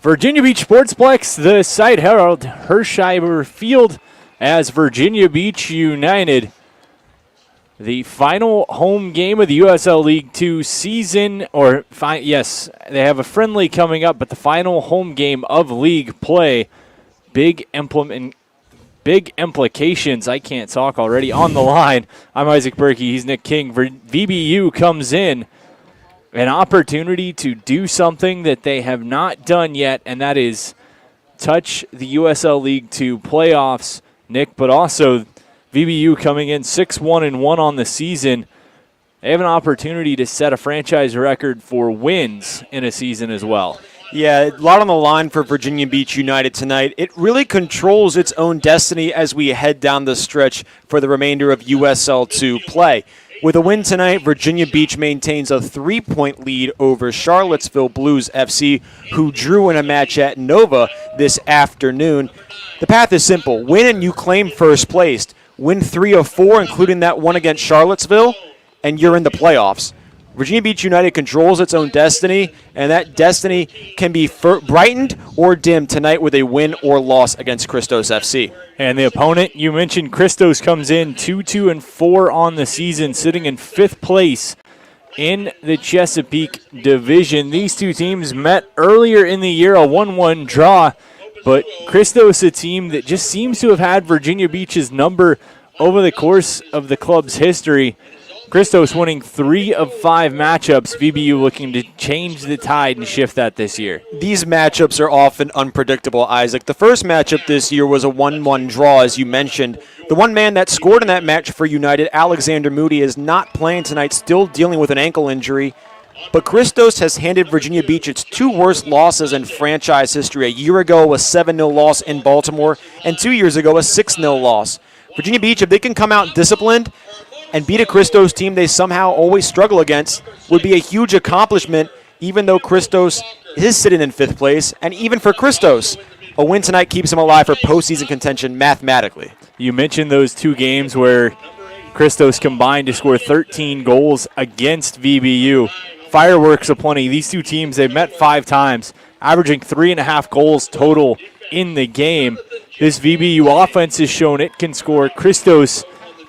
Virginia Beach Sportsplex, the site Harold Hersheimer Field as Virginia Beach United. The final home game of the USL League Two season, yes, they have a friendly coming up, but the final home game of league play. Big implications. I can't talk already. On the line, I'm Isaac Berkey. He's Nick King. VBU comes in. An opportunity to do something that they have not done yet, and that is touch the USL League Two playoffs, Nick, but also VBU coming in 6-1-1 on the season. They have an opportunity to set a franchise record for wins in a season as well. Yeah, a lot on the line for Virginia Beach United tonight. It really controls its own destiny as we head down the stretch for the remainder of USL2 play. With a win tonight, Virginia Beach maintains a 3-point lead over Charlottesville Blues FC, who drew in a match at Nova this afternoon. The path is simple. Win and you claim first place. Win 3 of 4, including that one against Charlottesville, and you're in the playoffs. Virginia Beach United controls its own destiny, and that destiny can be brightened or dimmed tonight with a win or loss against Christos FC. And the opponent, you mentioned Christos, comes in 2-2-4 on the season, sitting in 5th place in the Chesapeake Division. These two teams met earlier in the year, a 1-1 draw, but Christos, a team that just seems to have had Virginia Beach's number over the course of the club's history. Christos winning 3 of 5 matchups. VBU looking to change the tide and shift that this year. These matchups are often unpredictable, Isaac. The first matchup this year was a 1-1 draw, as you mentioned. The one man that scored in that match for United, Alexander Moody, is not playing tonight, still dealing with an ankle injury. But Christos has handed Virginia Beach its 2 worst losses in franchise history. A year ago, a 7-0 loss in Baltimore, and 2 years ago, a 6-0 loss. Virginia Beach, if they can come out disciplined and beat a Christos team they somehow always struggle against, would be a huge accomplishment, even though Christos is sitting in 5th place. And even for Christos, a win tonight keeps him alive for postseason contention mathematically. You mentioned those 2 games where Christos combined to score 13 goals against VBU. Fireworks aplenty. These two teams, they've met 5 times, averaging 3.5 goals total in the game. This VBU offense has shown it can score. Christos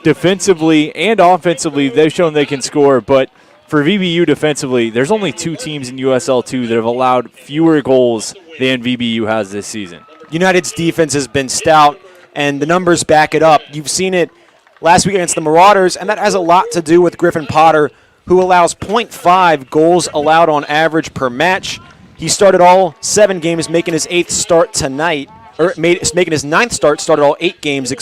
defensively and offensively, they've shown they can score, but for VBU defensively, there's only 2 teams in USL2 that have allowed fewer goals than VBU has this season. United's defense has been stout, and the numbers back it up. You've seen it last week against the Marauders, and that has a lot to do with Griffin Potter, who allows 0.5 goals allowed on average per match. He started all 7 games, making his 8th start tonight. Making his 9th start, started all 8 games, and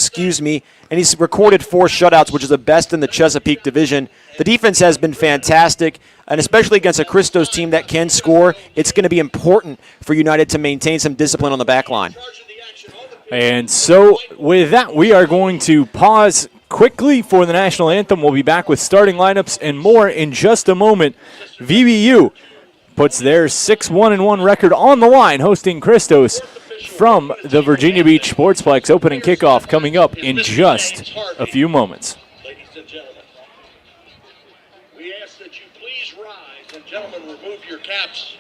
he's recorded 4 shutouts, which is the best in the Chesapeake Division. The defense has been fantastic, and especially against a Christos team that can score, it's going to be important for United to maintain some discipline on the back line. And so with that, we are going to pause quickly for the national anthem. We'll be back with starting lineups and more in just a moment. VBU puts their 6-1-1 record on the line, hosting Christos from the Virginia Beach Sportsplex. Opening kickoff coming up in just a few moments. Ladies and gentlemen, we ask that you please rise, and gentlemen, remove your caps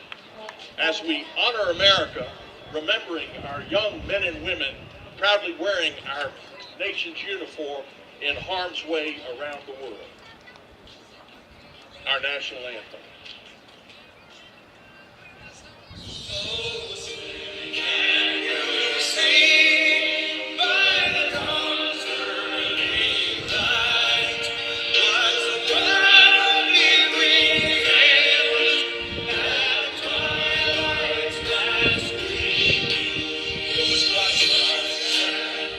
as we honor America, remembering our young men and women proudly wearing our nation's uniform in harm's way around the world. Our national anthem. Can you see by the dawn's early light what the proudly we hailed at twilight's last gleam, whose bright stars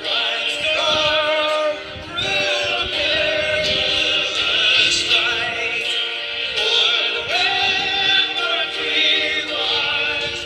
rise dark through the perilous night, for the rampart we watch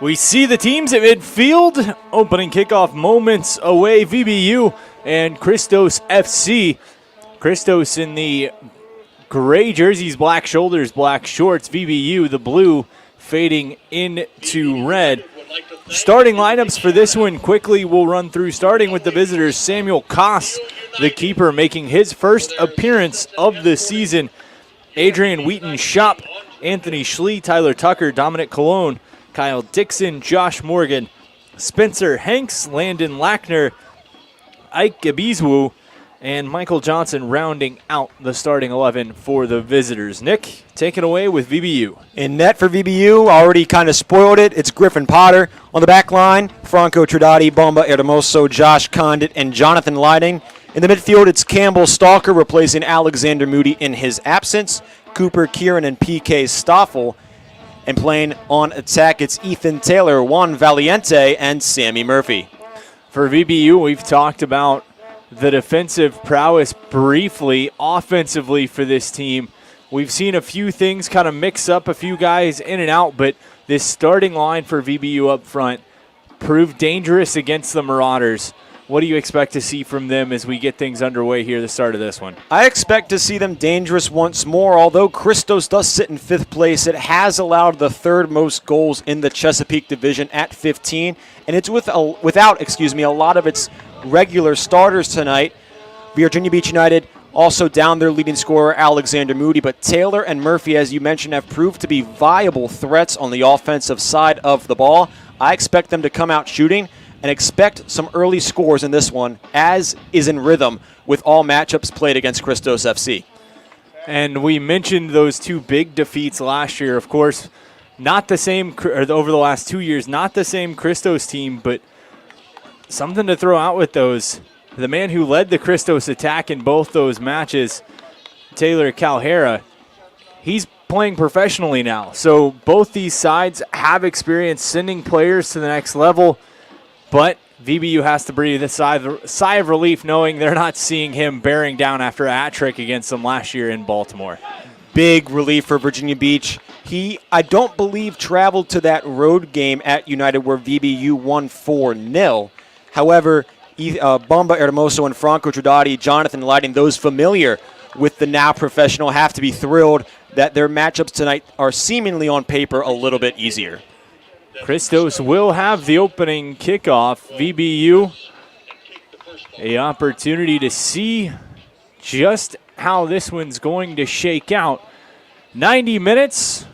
We see the teams at midfield. Opening kickoff moments away. VBU and Christos FC. Christos in the gray jerseys, black shoulders, black shorts. VBU, the blue, fading into red. Starting lineups for this one quickly we'll run through, starting with the visitors. Samuel Koss, the keeper, making his first appearance of the season. Adrian Wheaton-Shop, Anthony Schlee, Tyler Tucker, Dominic Colon, Kyle Dixon, Josh Morgan, Spencer Hanks, Landon Lackner, Ike Gabizwu, and Michael Johnson rounding out the starting 11 for the visitors. Nick, take it away with VBU. In net for VBU, already kind of spoiled it. It's Griffin Potter. On the back line, Franco Tridati, Bomba Hermoso, Josh Condit, and Jonathan Lighting. In the midfield, it's Campbell Stalker replacing Alexander Moody in his absence. Cooper Kieran and PK Stoffel. And playing on attack, it's Ethan Taylor, Juan Valiente, and Sammy Murphy. For VBU, we've talked about the defensive prowess briefly. Offensively for this team, we've seen a few things kind of mix up, a few guys in and out, but this starting line for VBU up front proved dangerous against the Marauders. What do you expect to see from them as we get things underway here at the start of this one? I expect to see them dangerous once more. Although Christos does sit in 5th place, it has allowed the 3rd most goals in the Chesapeake Division at 15, and it's without a lot of its regular starters tonight. Virginia Beach United also down their leading scorer, Alexander Moody, but Taylor and Murphy, as you mentioned, have proved to be viable threats on the offensive side of the ball. I expect them to come out shooting and expect some early scores in this one, as is in rhythm with all matchups played against Christos FC. And we mentioned those 2 big defeats last year. Of course, not the same, or over the last 2 years, not the same Christos team, but something to throw out with those. The man who led the Christos attack in both those matches, Taylor Calhera, he's playing professionally now. So both these sides have experience sending players to the next level. But VBU has to breathe a sigh of relief knowing they're not seeing him bearing down after a hat trick against them last year in Baltimore. Big relief for Virginia Beach. He, I don't believe, traveled to that road game at United where VBU won 4-0. However, Bomba Hermoso and Franco Tridati, Jonathan Lighting, those familiar with the now professional, have to be thrilled that their matchups tonight are seemingly on paper a little bit easier. Christos will have the opening kickoff. VBU, an opportunity to see just how this one's going to shake out. 90 minutes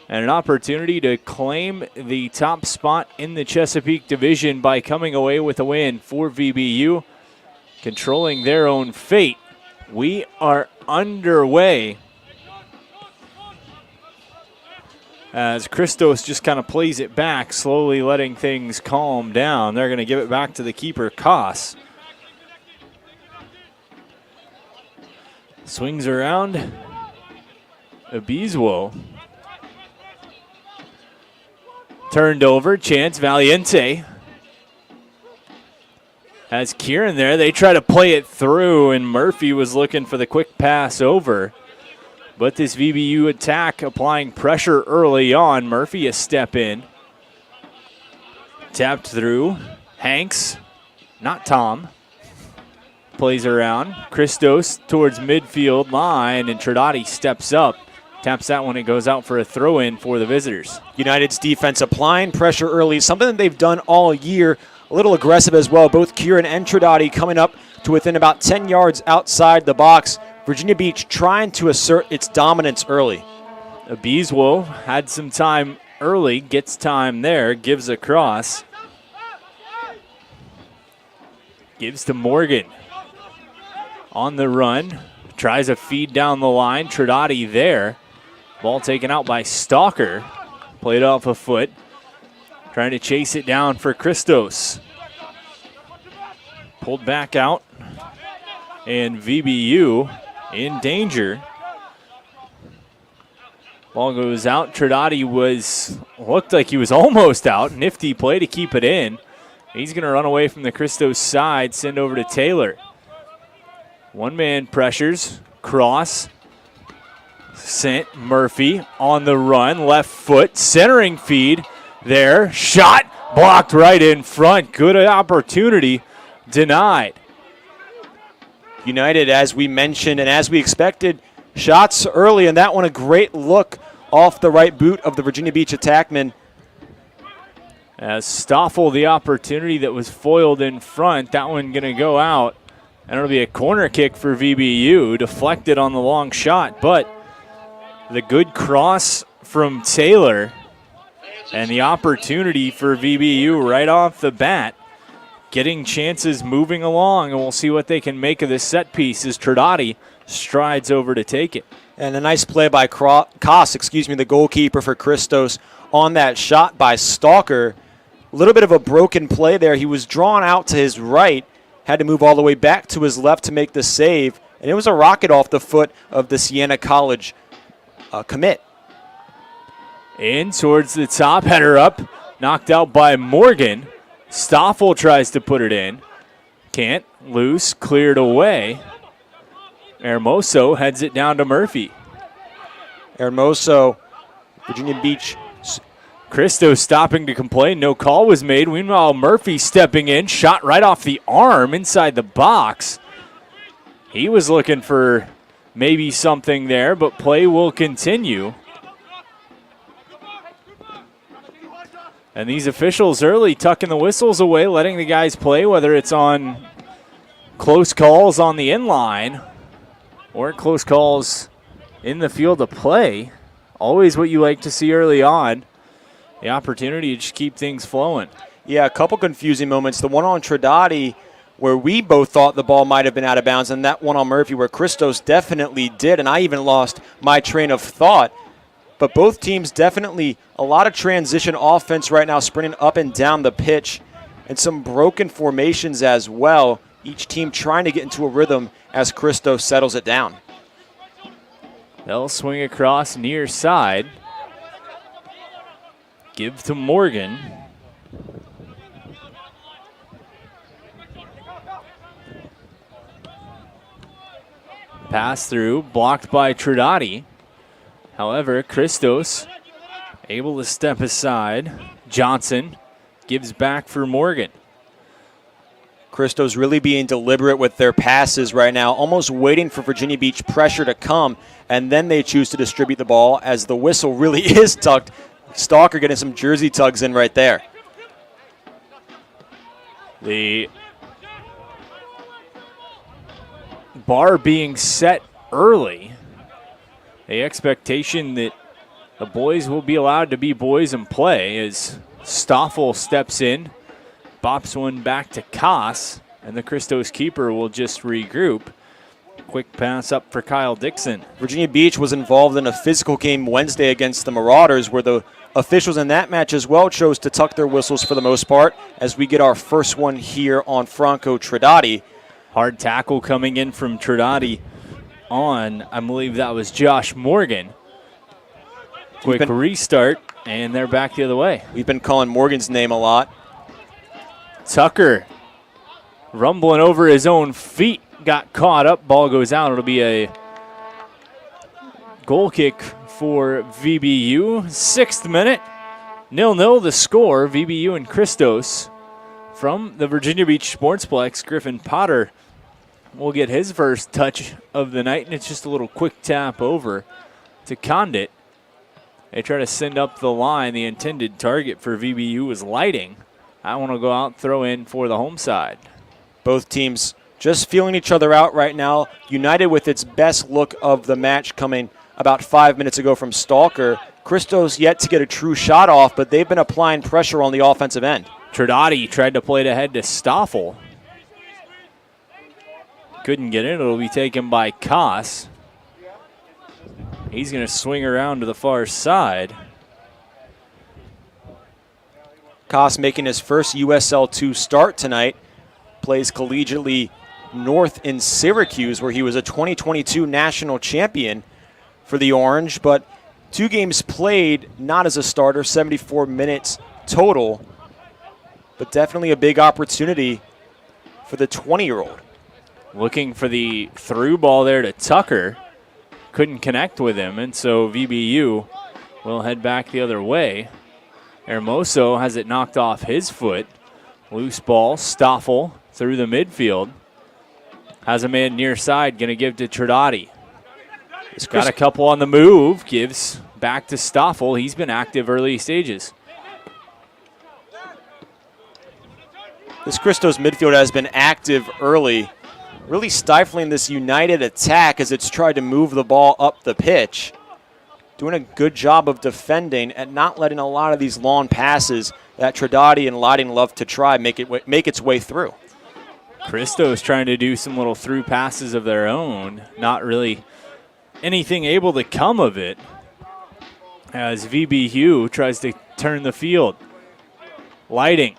and an opportunity to claim the top spot in the Chesapeake Division by coming away with a win for VBU, controlling their own fate. We are underway as Christos just kind of plays it back, slowly letting things calm down. They're going to give it back to the keeper, Koss. Swings around. Abizwo. Turned over, chance, Valiente. Has Kieran there. They try to play it through, and Murphy was looking for the quick pass over. But this VBU attack applying pressure early on. Murphy a step in. Tapped through. Hanks, not Tom. Plays around. Christos towards midfield line, and Tridati steps up. Taps that one, it goes out for a throw-in for the visitors. United's defense applying pressure early, something that they've done all year. A little aggressive as well. Both Kieran and Tridati coming up to within about 10 yards outside the box. Virginia Beach trying to assert its dominance early. Abizwo had some time early, gets time there, gives a cross. Gives to Morgan. On the run, tries a feed down the line. Tridati there. Ball taken out by Stalker. Played off a foot. Trying to chase it down for Christos. Pulled back out. And VBU in danger. Ball goes out. Tridati looked like he was almost out. Nifty play to keep it in. He's going to run away from the Christos side, send over to Taylor. One man pressures, cross, sent. Murphy on the run, left foot, centering feed, there. Shot blocked right in front. Good opportunity denied. United, as we mentioned and as we expected, shots early, and that one a great look off the right boot of the Virginia Beach attackman. As Stoffel, the opportunity that was foiled in front, that one going to go out. And it'll be a corner kick for VBU, deflected on the long shot, but the good cross from Taylor and the opportunity for VBU right off the bat, getting chances moving along, and we'll see what they can make of this set piece as Trodati strides over to take it. And a nice play by Koss, the goalkeeper for Christos, on that shot by Stalker. A little bit of a broken play there. He was drawn out to his right, had to move all the way back to his left to make the save, and it was a rocket off the foot of the Siena College commit. In towards the top, header up, knocked out by Morgan. Stoffel tries to put it in. Can't, loose, cleared away. Hermoso heads it down to Murphy. Hermoso, Virginia Beach. Christos stopping to complain. No call was made. Meanwhile, Murphy stepping in. Shot right off the arm inside the box. He was looking for maybe something there, but play will continue. And these officials early tucking the whistles away, letting the guys play, whether it's on close calls on the inline or close calls in the field of play. Always what you like to see early on. The opportunity to just keep things flowing. Yeah, a couple confusing moments. The one on Trodati where we both thought the ball might have been out of bounds, and that one on Murphy where Christos definitely did, and I even lost my train of thought. But both teams definitely a lot of transition offense right now, sprinting up and down the pitch, and some broken formations as well. Each team trying to get into a rhythm as Christos settles it down. They'll swing across near side. Give to Morgan. Pass through, blocked by Trodati. However, Christos able to step aside. Johnson gives back for Morgan. Christos really being deliberate with their passes right now, almost waiting for Virginia Beach pressure to come, and then they choose to distribute the ball as the whistle really is tucked. Stalker getting some jersey tugs in right there. The bar being set early. The expectation that the boys will be allowed to be boys and play as Stoffel steps in, bops one back to Koss, and the Christos keeper will just regroup. Quick pass up for Kyle Dixon. Virginia Beach was involved in a physical game Wednesday against the Marauders where the officials in that match as well chose to tuck their whistles for the most part as we get our first one here on Franco Trodati. Hard tackle coming in from Trodati on, I believe that was Josh Morgan. Quick restart, and they're back the other way. We've been calling Morgan's name a lot. Tucker rumbling over his own feet, got caught up, ball goes out. It'll be a goal kick for VBU. 6th minute, 0-0 the score. VBU and Christos from the Virginia Beach Sportsplex. Griffin Potter will get his first touch of the night, and it's just a little quick tap over to Condit. They try to send up the line. The intended target for VBU was Lighting. I want to go out, throw in for the home side. Both teams just feeling each other out right now. United with its best look of the match coming about 5 minutes ago from Stalker. Christos yet to get a true shot off, but they've been applying pressure on the offensive end. Trodati tried to play it ahead to Stoffel. Couldn't get it. It'll be taken by Koss. He's going to swing around to the far side. Koss making his first USL2 start tonight. Plays collegiately north in Syracuse, where he was a 2022 national champion for the Orange, but 2 games played, not as a starter, 74 minutes total, but definitely a big opportunity for the 20-year-old. Looking for the through ball there to Tucker. Couldn't connect with him, and so VBU will head back the other way. Hermoso has it knocked off his foot. Loose ball, Stoffel through the midfield. Has a man near side, going to give to Tridati. He's got a couple on the move, gives back to Stoffel. He's been active early stages. This Christos midfield has been active early, really stifling this United attack as it's tried to move the ball up the pitch. Doing a good job of defending and not letting a lot of these long passes that Tridati and Lighting love to try make its way through. Christos trying to do some little through passes of their own. Not really anything able to come of it as VBU tries to turn the field. Lighting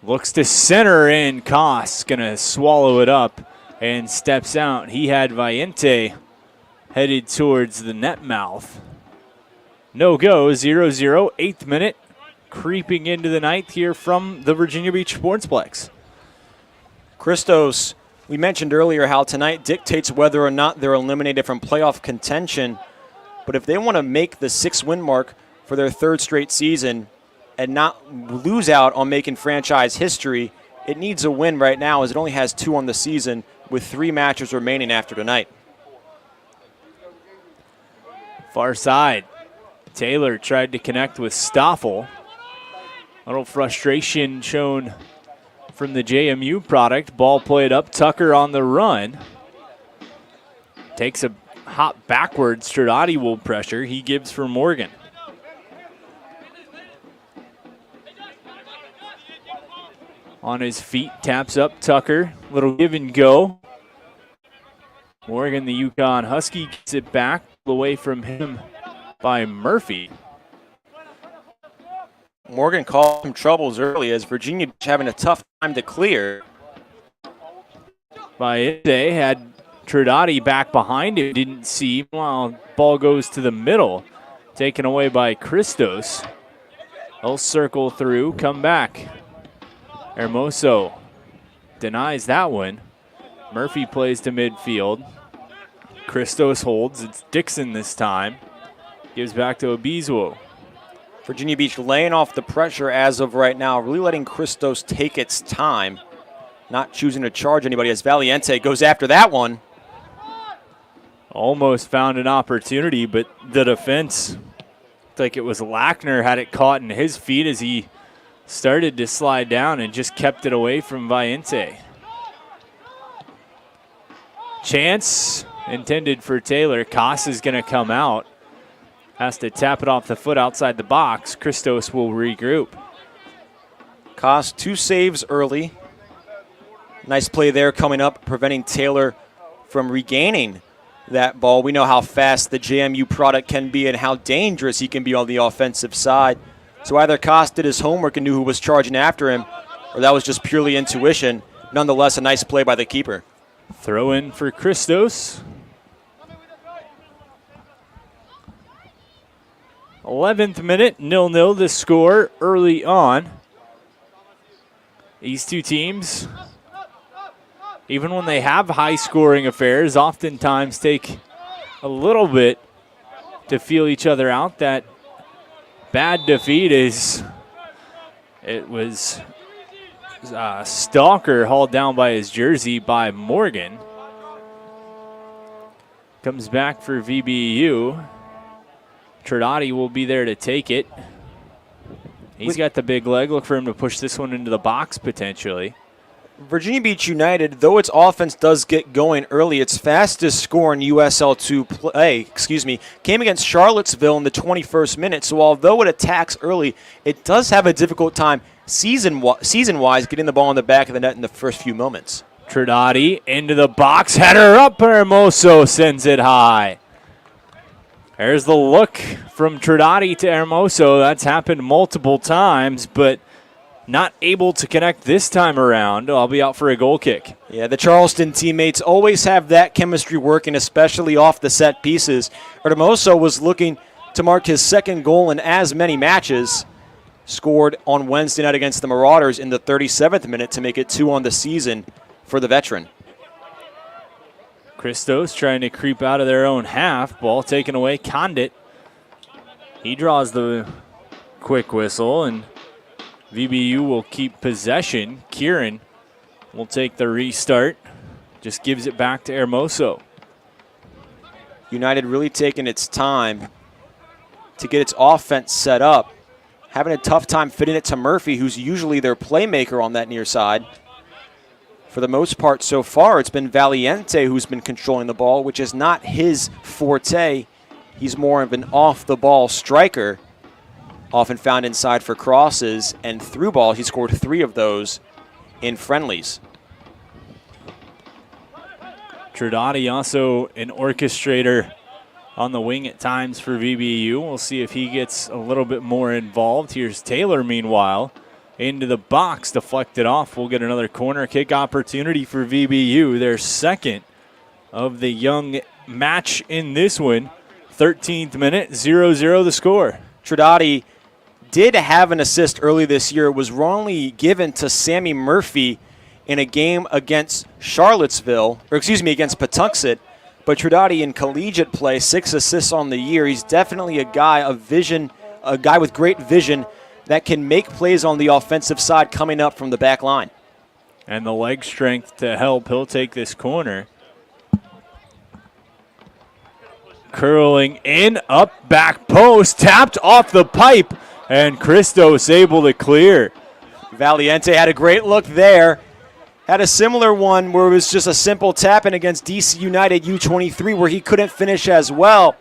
looks to center in. Koss going to swallow it up and steps out. He had Valiente headed towards the net mouth. No go, 0-0, 8th minute, creeping into the ninth here from the Virginia Beach Sportsplex. Christos, we mentioned earlier how tonight dictates whether or not they're eliminated from playoff contention. But if they want to make the 6-win mark for their 3rd straight season and not lose out on making franchise history, it needs a win right now as it only has 2 on the season with 3 matches remaining after tonight. Far side. Taylor tried to connect with Stoffel. A little frustration shown from the JMU product. Ball played up. Tucker on the run. Takes a hop backwards. Stradati will pressure. He gives for Morgan. On his feet, taps up Tucker. Little give and go. Morgan, the Yukon Husky, gets it back away from him by Murphy. Morgan caused some troubles early as Virginia Beach having a tough time to clear. Baende had Tridati back behind him, didn't see. Well, ball goes to the middle, taken away by Christos. They'll circle through, come back. Hermoso denies that one. Murphy plays to midfield. Christos holds. It's Dixon this time. Gives back to Obizuo. Virginia Beach laying off the pressure as of right now, really letting Christos take its time, not choosing to charge anybody as Valiente goes after that one. Almost found an opportunity, but the defense, looked like it was Lackner, had it caught in his feet as he started to slide down and just kept it away from Valiente. Chance intended for Taylor. Koss is going to come out. Has to tap it off the foot outside the box. Christos will regroup. Koss, 2 saves early. Nice play there coming up, preventing Taylor from regaining that ball. We know how fast the JMU product can be and how dangerous he can be on the offensive side. So either Koss did his homework and knew who was charging after him, or that was just purely intuition. Nonetheless, a nice play by the keeper. Throw in for Christos. 11th minute, 0-0 the score early on. These two teams, even when they have high-scoring affairs, oftentimes take a little bit to feel each other out. That bad defeat it was Stalker hauled down by his jersey by Morgan. Comes back for VBU. Tridati will be there to take it. He's got the big leg. Look for him to push this one into the box potentially. Virginia Beach United, though its offense does get going early, its fastest score in USL2 play, came against Charlottesville in the 21st minute. So although it attacks early, it does have a difficult time season-wise getting the ball in the back of the net in the first few moments. Tridati into the box, header up. Hermoso sends it high. There's the look from Tridati to Hermoso. That's happened multiple times, but not able to connect this time around. I'll be out for a goal kick. Yeah, the Charleston teammates always have that chemistry working, especially off the set pieces. Hermoso was looking to mark his 2nd goal in as many matches. Scored on Wednesday night against the Marauders in the 37th minute to make it 2 on the season for the veteran. Christos trying to creep out of their own half. Ball taken away. Condit. He draws the quick whistle, and VBU will keep possession. Kieran will take the restart. Just gives it back to Hermoso. United really taking its time to get its offense set up. Having a tough time fitting it to Murphy, who's usually their playmaker on that near side. For the most part so far, it's been Valiente who's been controlling the ball, which is not his forte. He's more of an off-the-ball striker, often found inside for crosses and through ball. He scored 3 of those in friendlies. Tridati also an orchestrator on the wing at times for VBU. We'll see if he gets a little bit more involved. Here's Taylor, meanwhile, into the box, deflected off. We'll get another corner kick opportunity for VBU, their second of the young match in this one. 13th minute, 0-0 the score. Tridati did have an assist early this year. It was wrongly given to Sammy Murphy in a game against against Patuxent. But Tridati in collegiate play, 6 assists on the year. He's definitely a guy of vision, a guy with great vision that can make plays on the offensive side coming up from the back line. And the leg strength to help. He'll take this corner. Curling in, up, back post, tapped off the pipe, and Christos able to clear. Valiente had a great look there. Had a similar one where it was just a simple tap in against DC United U23 where he couldn't finish as well.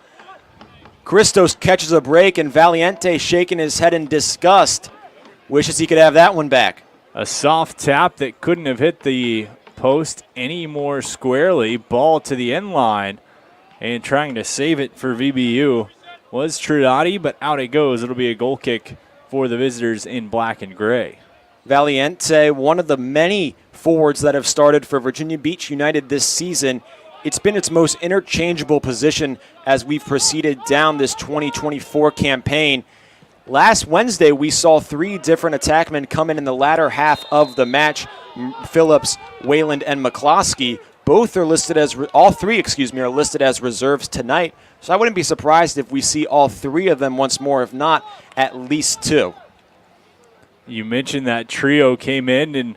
Christos catches a break and Valiente shaking his head in disgust. Wishes he could have that one back. A soft tap that couldn't have hit the post any more squarely. Ball to the end line and trying to save it for VBU was Tridati, but out it goes. It'll be a goal kick for the visitors in black and gray. Valiente, one of the many forwards that have started for Virginia Beach United this season. It's been its most interchangeable position as we've proceeded down this 2024 campaign. Last Wednesday, we saw 3 different attackmen come in the latter half of the match. Phillips, Wayland, and McCloskey. All three are listed as reserves tonight. So I wouldn't be surprised if we see all 3 of them once more, if not at least 2. You mentioned that trio came in and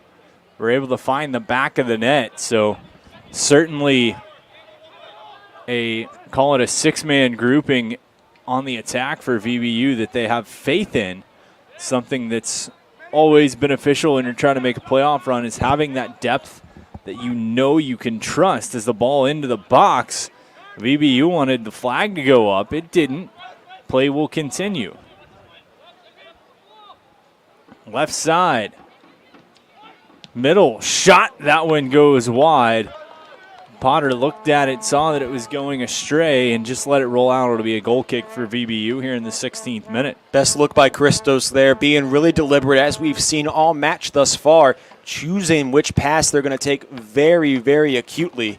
were able to find the back of the net. So certainly call it a 6-man grouping on the attack for VBU that they have faith in. Something that's always beneficial when you're trying to make a playoff run is having that depth that you know you can trust as the ball into the box. VBU wanted the flag to go up. It didn't. Play will continue. Left side. Middle shot. That one goes wide. Potter looked at it, saw that it was going astray, and just let it roll out. It'll be a goal kick for VBU here in the 16th minute. Best look by Christos there, being really deliberate, as we've seen all match thus far, choosing which pass they're going to take very, very acutely.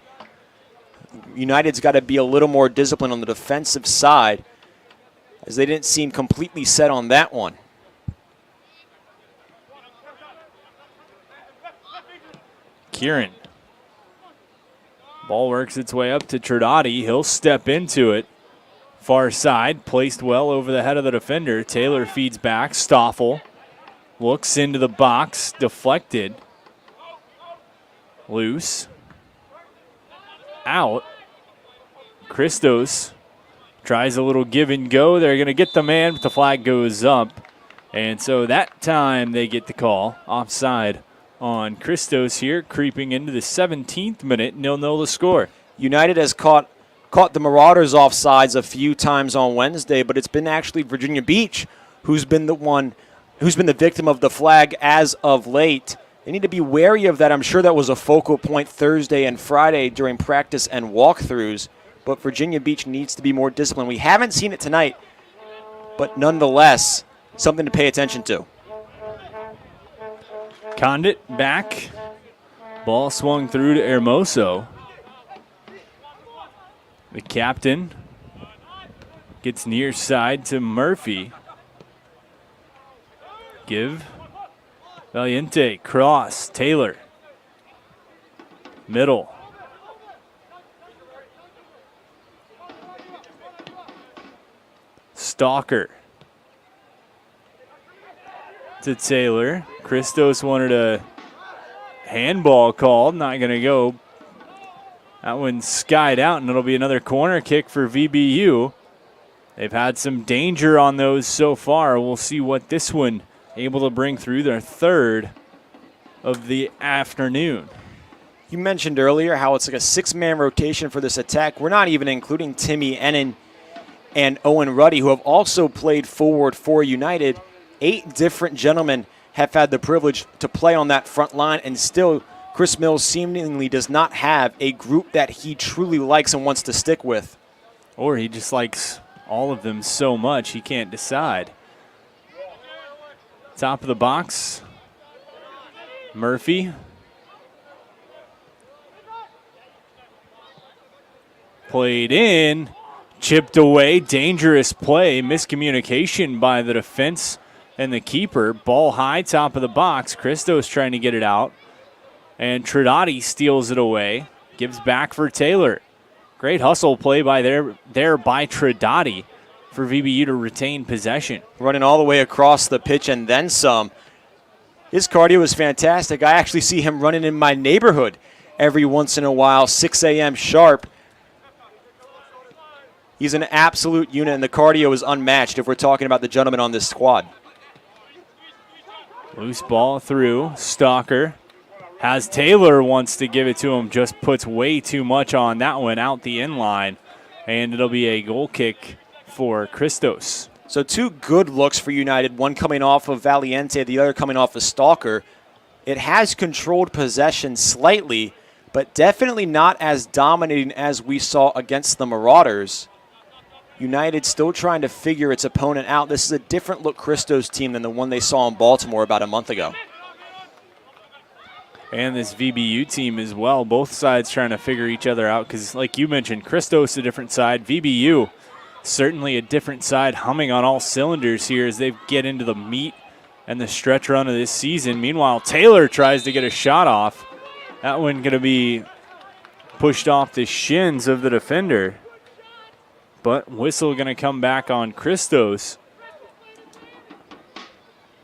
United's got to be a little more disciplined on the defensive side, as they didn't seem completely set on that one. Kieran. Ball works its way up to Tridati. He'll step into it. Far side, placed well over the head of the defender. Taylor feeds back. Stoffel looks into the box. Deflected. Loose. Out. Christos tries a little give and go. They're going to get the man, but the flag goes up. And so that time they get the call. Offside on Christos here, creeping into the 17th minute, 0-0 the score. United has caught the Marauders offsides a few times on Wednesday, but it's been actually Virginia Beach who's been the victim of the flag as of late. They need to be wary of that. I'm sure that was a focal point Thursday and Friday during practice and walkthroughs, but Virginia Beach needs to be more disciplined. We haven't seen it tonight, but nonetheless, something to pay attention to. Condit back. Ball swung through to Hermoso. The captain gets near side to Murphy. Give. Valiente. Cross. Taylor. Middle. Stalker. to Taylor. Christos wanted a handball called. Not going to go. That one skied out, and it'll be another corner kick for VBU. They've had some danger on those so far. We'll see what this one able to bring through, their third of the afternoon. You mentioned earlier how it's like a 6-man rotation for this attack. We're not even including Timmy Ennin and Owen Ruddy, who have also played forward for United. 8 different gentlemen have had the privilege to play on that front line, and still Chris Mills seemingly does not have a group that he truly likes and wants to stick with. Or he just likes all of them so much he can't decide. Top of the box, Murphy. Played in, chipped away, dangerous play, miscommunication by the defense and the keeper. Ball high, top of the box. Christos trying to get it out. And Trinati steals it away, gives back for Taylor. Great hustle play by there by Trinati for VBU to retain possession. Running all the way across the pitch and then some. His cardio is fantastic. I actually see him running in my neighborhood every once in a while, 6 a.m. sharp. He's an absolute unit, and the cardio is unmatched if we're talking about the gentleman on this squad. Loose ball through. Stalker has Taylor, wants to give it to him, just puts way too much on that one out the inline, and it'll be a goal kick for Christos. So 2 good looks for United, one coming off of Valiente, the other coming off of Stalker. It has controlled possession slightly, but definitely not as dominating as we saw against the Marauders. United still trying to figure its opponent out. This is a different look Christos team than the one they saw in Baltimore about a month ago. And this VBU team as well. Both sides trying to figure each other out because, like you mentioned, Christos a different side. VBU certainly a different side, humming on all cylinders here as they get into the meat and the stretch run of this season. Meanwhile, Taylor tries to get a shot off. That one going to be pushed off the shins of the defender. But whistle going to come back on Christos.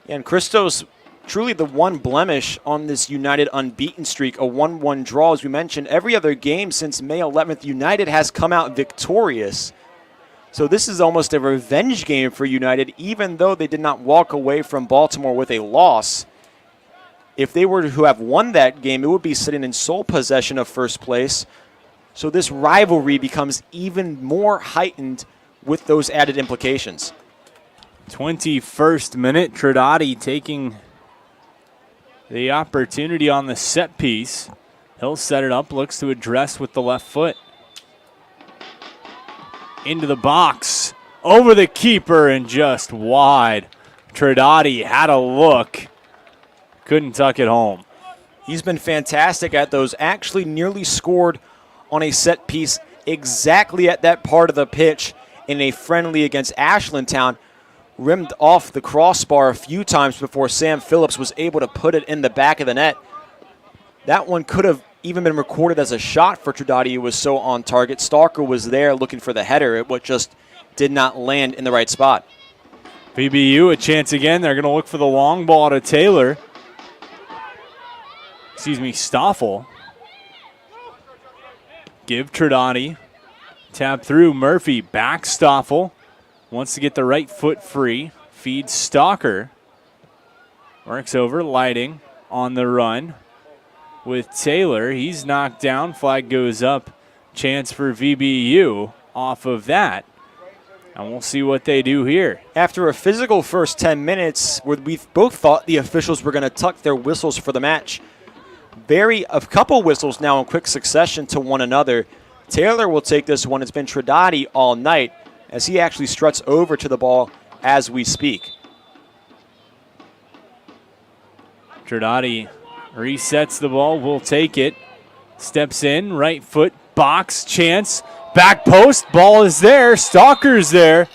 And Christos, truly the one blemish on this United unbeaten streak, a 1-1 draw. As we mentioned, every other game since May 11th, United has come out victorious. So this is almost a revenge game for United, even though they did not walk away from Baltimore with a loss. If they were to have won that game, it would be sitting in sole possession of first place. So this rivalry becomes even more heightened with those added implications. 21st minute, Trinati taking the opportunity on the set piece. He'll set it up, looks to address with the left foot. Into the box, over the keeper and just wide. Trinati had a look, couldn't tuck it home. He's been fantastic at those, actually nearly scored on a set piece exactly at that part of the pitch in a friendly against Ashland Town. Rimmed off the crossbar a few times before Sam Phillips was able to put it in the back of the net. That one could have even been recorded as a shot for Trinati. It was so on target. Stalker was there looking for the header. It just did not land in the right spot. VBU a chance again. They're going to look for the long ball to Taylor. Stoffel. Give Trinati. Tap through Murphy. Back Stoffel. Wants to get the right foot free. Feeds Stalker. Works over. Lighting on the run with Taylor. He's knocked down. Flag goes up. Chance for VBU off of that. And we'll see what they do here. After a physical first 10 minutes, where we both thought the officials were going to tuck their whistles for the match, a couple whistles now in quick succession to one another. Taylor will take this one. It's been Trinati all night as he actually struts over to the ball as we speak. Trinati resets the ball, will take it. Steps in, right foot, box, chance. Back post, ball is there, Stalker's there.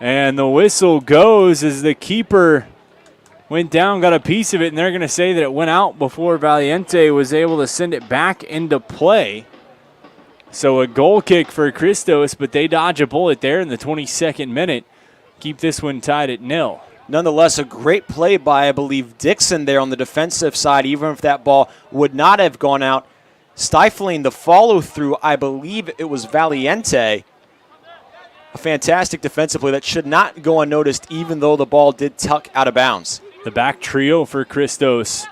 And the whistle goes as the keeper went down, got a piece of it, and they're going to say that it went out before Valiente was able to send it back into play. So a goal kick for Christos, but they dodge a bullet there in the 22nd minute. Keep this one tied at 0. Nonetheless, a great play by, I believe, Dixon there on the defensive side, even if that ball would not have gone out, stifling the follow-through. I believe it was Valiente. A fantastic defensive play that should not go unnoticed, even though the ball did tuck out of bounds. The back trio for Christos,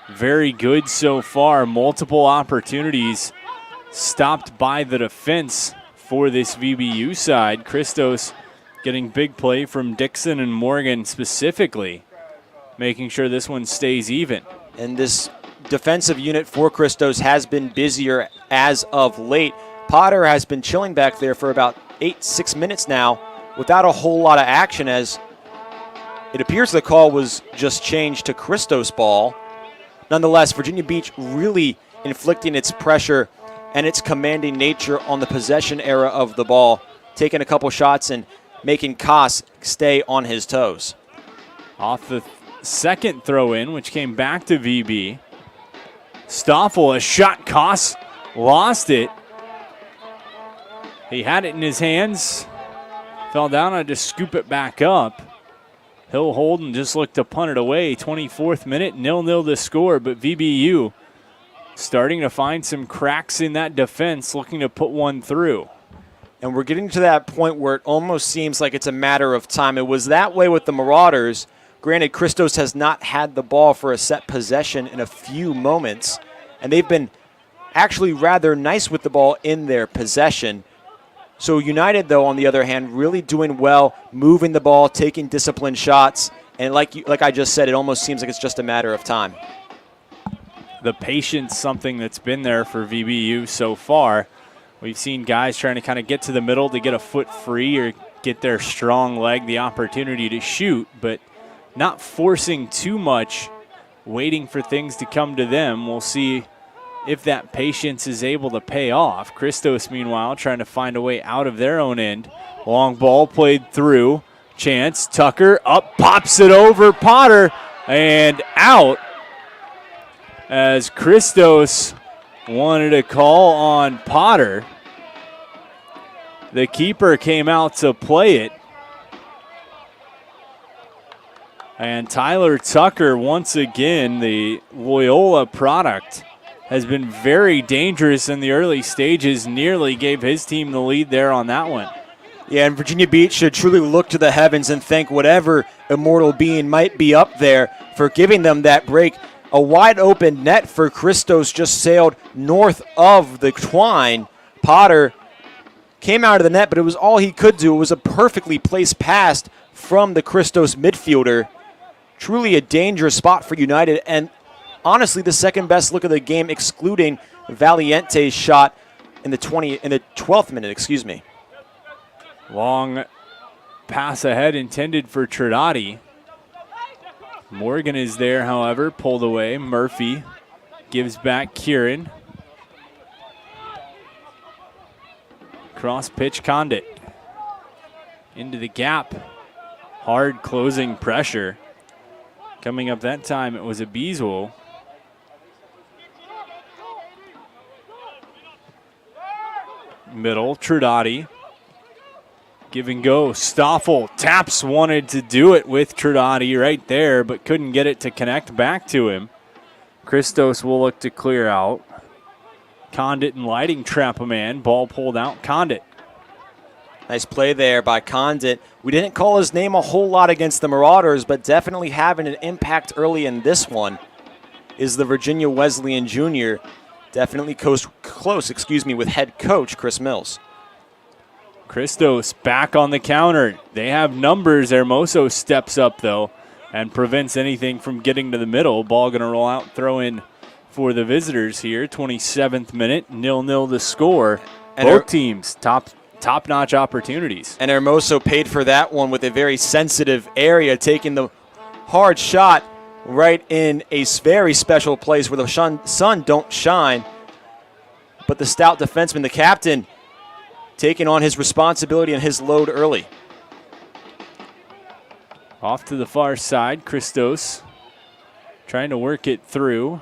very good so far. Multiple opportunities stopped by the defense for this VBU side. Christos getting big play from Dixon and Morgan specifically, making sure this one stays even. And this defensive unit for Christos has been busier as of late. Potter has been chilling back there for about 6 minutes now without a whole lot of action, as it appears the call was just changed to Christos ball. Nonetheless, Virginia Beach really inflicting its pressure and its commanding nature on the possession era of the ball, taking a couple shots and making Koss stay on his toes. Off the second throw in, which came back to VB. Stoffel, a shot. Koss lost it. He had it in his hands, fell down, had to scoop it back up. He'll hold and just look to punt it away. 24th minute, 0-0 the score, but VBU starting to find some cracks in that defense, looking to put one through. And we're getting to that point where it almost seems like it's a matter of time. It was that way with the Marauders. Granted, Christos has not had the ball for a set possession in a few moments, and they've been actually rather nice with the ball in their possession. So United, though, on the other hand, really doing well, moving the ball, taking disciplined shots, and like I just said, it almost seems like it's just a matter of time. The patience, something that's been there for VBU so far. We've seen guys trying to kind of get to the middle to get a foot free or get their strong leg the opportunity to shoot, but not forcing too much, waiting for things to come to them. We'll see if that patience is able to pay off. Christos, meanwhile, trying to find a way out of their own end. Long ball played through. Chance, Tucker, up, pops it over Potter, and out as Christos wanted a call on Potter. The keeper came out to play it. And Tyler Tucker, once again, the Loyola product, has been very dangerous in the early stages. Nearly gave his team the lead there on that one. Yeah, and Virginia Beach should truly look to the heavens and thank whatever immortal being might be up there for giving them that break. A wide open net for Christos just sailed north of the twine. Potter came out of the net, but it was all he could do. It was a perfectly placed pass from the Christos midfielder. Truly a dangerous spot for United, and honestly the second best look of the game, excluding Valiente's shot in the 12th minute, excuse me. Long pass ahead intended for Trinati. Morgan is there, however, pulled away. Murphy gives back Kieran. Cross pitch Condit. Into the gap. Hard closing pressure. Coming up that time, it was a Beeswell. Middle, Trinati. Give and go. Stoffel taps, wanted to do it with Trinati right there, but couldn't get it to connect back to him. Christos will look to clear out. Condit and Lighting trap a man. Ball pulled out. Condit. Nice play there by Condit. We didn't call his name a whole lot against the Marauders, but definitely having an impact early in this one is the Virginia Wesleyan Jr. Definitely close, with head coach Chris Mills. Christos back on the counter. They have numbers. Hermoso steps up, though, and prevents anything from getting to the middle. Ball going to roll out, throw in for the visitors here. 27th minute, 0-0 the score. And both teams top-notch opportunities. And Hermoso paid for that one with a very sensitive area, taking the hard shot right in a very special place where the sun don't shine. But the stout defenseman, the captain, taking on his responsibility and his load early. Off to the far side, Christos trying to work it through.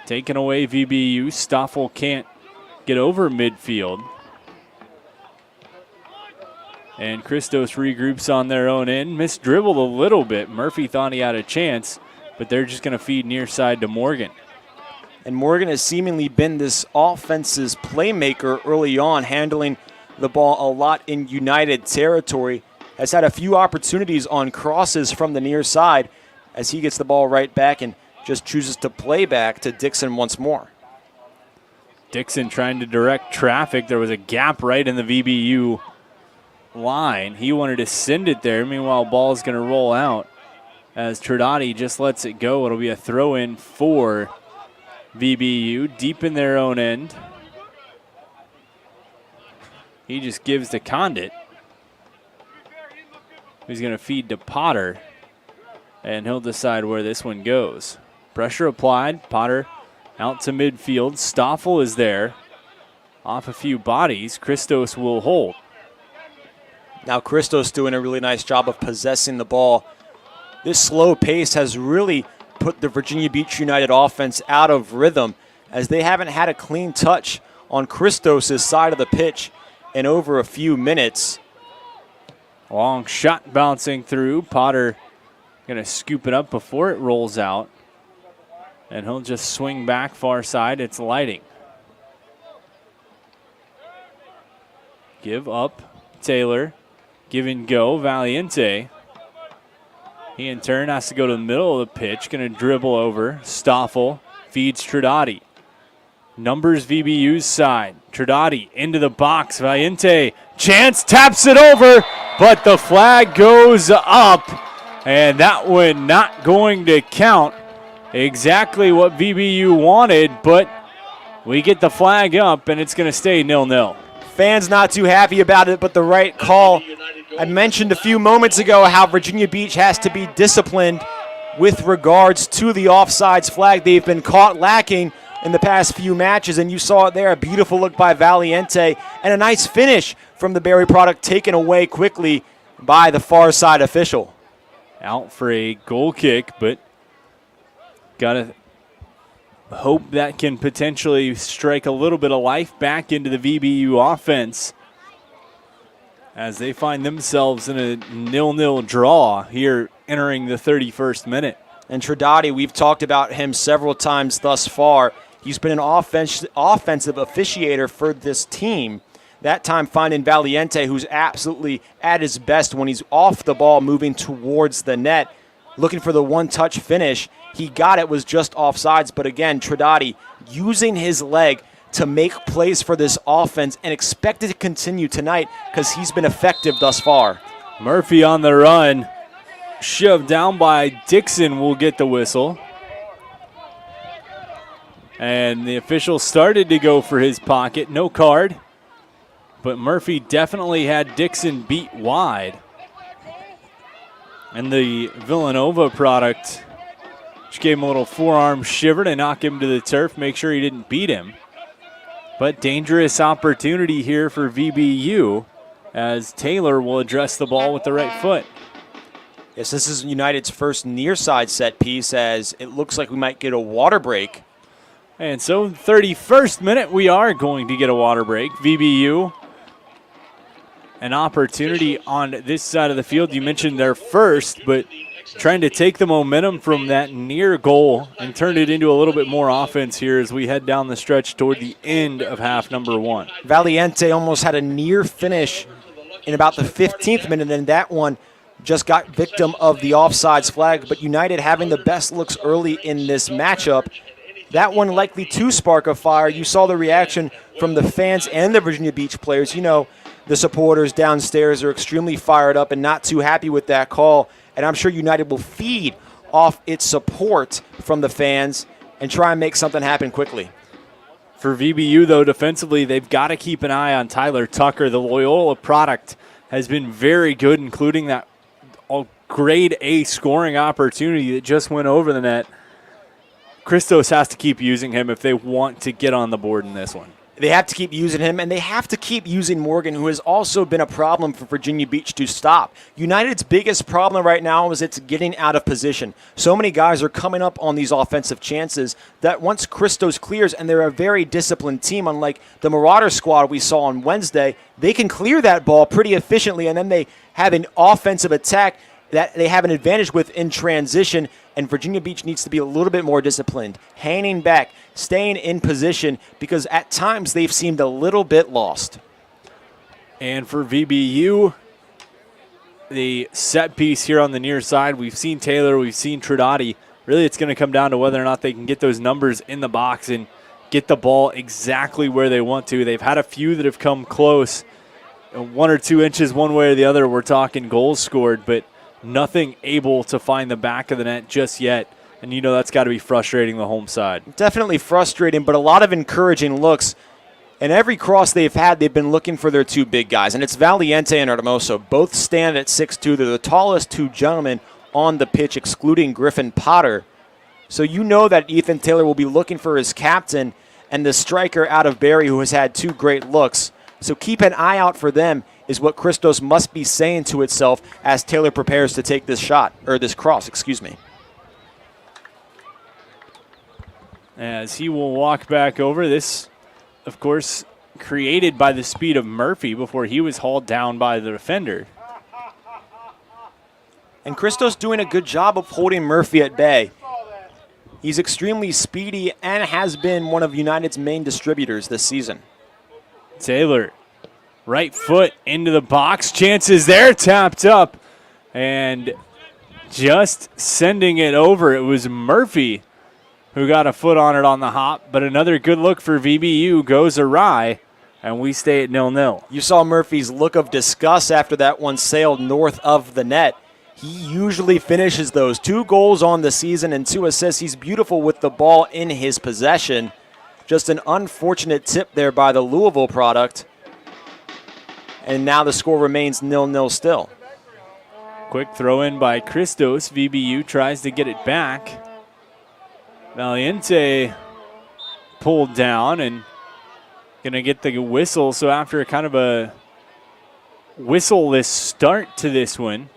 Taken away VBU. Stoffel can't get over midfield. And Christos regroups on their own end. Misdribbled a little bit. Murphy thought he had a chance, but they're just going to feed near side to Morgan. And Morgan has seemingly been this offense's playmaker early on, handling the ball a lot in United territory. Has had a few opportunities on crosses from the near side as he gets the ball right back and just chooses to play back to Dixon once more. Dixon trying to direct traffic. There was a gap right in the VBU line. He wanted to send it there. Meanwhile, ball is going to roll out as Tridati just lets it go. It'll be a throw in for VBU deep in their own end. He just gives to Condit, who's going to feed to Potter, and he'll decide where this one goes. Pressure applied. Potter out to midfield. Stoffel is there. Off a few bodies. Christos will hold. Now Christos doing a really nice job of possessing the ball. This slow pace has really put the Virginia Beach United offense out of rhythm, as they haven't had a clean touch on Christos' side of the pitch in over a few minutes. Long shot bouncing through. Potter going to scoop it up before it rolls out. And he'll just swing back far side. It's Lighting. Give up. Taylor. Give and go. Valiente. He in turn has to go to the middle of the pitch. Going to dribble over. Stoffel feeds Tridati. Numbers VBU's side. Tridati into the box. Valiente. Chance taps it over. But the flag goes up. And that one not going to count. Exactly what VBU wanted, but we get the flag up, and it's going to stay 0-0. Fans not too happy about it, but the right call. I mentioned a few moments ago how Virginia Beach has to be disciplined with regards to the offsides flag. They've been caught lacking in the past few matches, and you saw it there. A beautiful look by Valiente, and a nice finish from the Berry product taken away quickly by the far side official. Out for a goal kick, but got to hope that can potentially strike a little bit of life back into the VBU offense as they find themselves in a 0-0 draw here entering the 31st minute. And Tridati, we've talked about him several times thus far. He's been an offensive officiator for this team. That time finding Valiente, who's absolutely at his best when he's off the ball moving towards the net. Looking for the one-touch finish. He got it, was just offsides. But again, Tridati using his leg to make plays for this offense and expected to continue tonight because he's been effective thus far. Murphy on the run. Shoved down by Dixon will get the whistle. And the official started to go for his pocket. No card. But Murphy definitely had Dixon beat wide. And the Villanova product just gave him a little forearm shiver to knock him to the turf, make sure he didn't beat him. But dangerous opportunity here for VBU as Taylor will address the ball with the right foot. Yes, this is United's first near side set piece as it looks like we might get a water break. And so 31st minute, we are going to get a water break. VBU, an opportunity on this side of the field. You mentioned their first, but trying to take the momentum from that near goal and turn it into a little bit more offense here as we head down the stretch toward the end of half number one. Valiente almost had a near finish in about the 15th minute, and that one just got victim of the offsides flag. But United having the best looks early in this matchup. That one likely to spark a fire. You saw the reaction from the fans and the Virginia Beach players. You know, the supporters downstairs are extremely fired up and not too happy with that call. And I'm sure United will feed off its support from the fans and try and make something happen quickly. For VBU, though, defensively, they've got to keep an eye on Tyler Tucker. The Loyola product has been very good, including that grade A scoring opportunity that just went over the net. Christos has to keep using him if they want to get on the board in this one. They have to keep using him, and they have to keep using Morgan, who has also been a problem for Virginia Beach to stop. United's biggest problem right now is it's getting out of position. So many guys are coming up on these offensive chances that once Christos clears, and they're a very disciplined team, unlike the Marauder squad we saw on Wednesday, they can clear that ball pretty efficiently, and then they have an offensive attack that they have an advantage with in transition, and Virginia Beach needs to be a little bit more disciplined, hanging back, staying in position, because at times they've seemed a little bit lost. And for VBU, the set piece here on the near side, we've seen Taylor, we've seen Tridati. Really, it's going to come down to whether or not they can get those numbers in the box and get the ball exactly where they want to. They've had a few that have come close, 1 or 2 inches one way or the other. We're talking goals scored, but nothing able to find the back of the net just yet. And you know that's got to be frustrating the home side. Definitely frustrating, but a lot of encouraging looks. And every cross they've had, they've been looking for their two big guys. And it's Valiente and Hermoso. Both stand at 6'2". They're the tallest two gentlemen on the pitch, excluding Griffin Potter. So you know that Ethan Taylor will be looking for his captain and the striker out of Barry, who has had 2 great looks. So keep an eye out for them is what Christos must be saying to itself as Taylor prepares to take this shot, or this cross, excuse me. As he will walk back over. This, of course, created by the speed of Murphy before he was hauled down by the defender. And Christos doing a good job of holding Murphy at bay. He's extremely speedy and has been one of United's main distributors this season. Taylor, right foot into the box. Chances there, tapped up. And just sending it over. It was Murphy who got a foot on it on the hop. But another good look for VBU goes awry, and we stay at 0-0. You saw Murphy's look of disgust after that one sailed north of the net. He usually finishes those. 2 goals on the season and 2 assists. He's beautiful with the ball in his possession. Just an unfortunate tip there by the Louisville product. And now the score remains 0-0 still. Quick throw in by Christos. VBU tries to get it back. Valiente pulled down and going to get the whistle. So after kind of a whistle-less start to this one,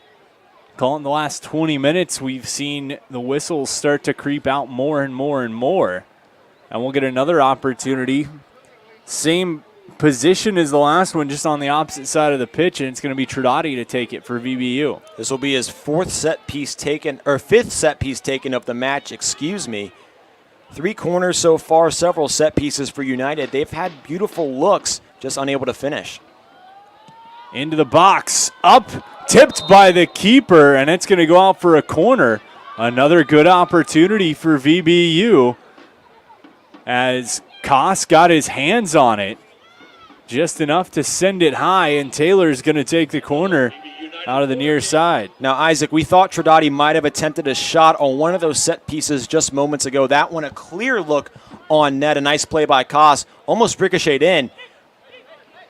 calling the last 20 minutes, we've seen the whistles start to creep out more and more and more. And we'll get another opportunity. Same position as the last one, just on the opposite side of the pitch, and it's going to be Tridati to take it for VBU. This will be his 5th set piece taken of the match, excuse me. 3 corners so far, several set pieces for United. They've had beautiful looks, just unable to finish. Into the box, up, tipped by the keeper, and it's going to go out for a corner. Another good opportunity for VBU as Koss got his hands on it. Just enough to send it high, and Taylor's going to take the corner out of the near side. Now, Isaac, we thought Tridati might have attempted a shot on one of those set pieces just moments ago. That one, a clear look on net. A nice play by Koss. Almost ricocheted in.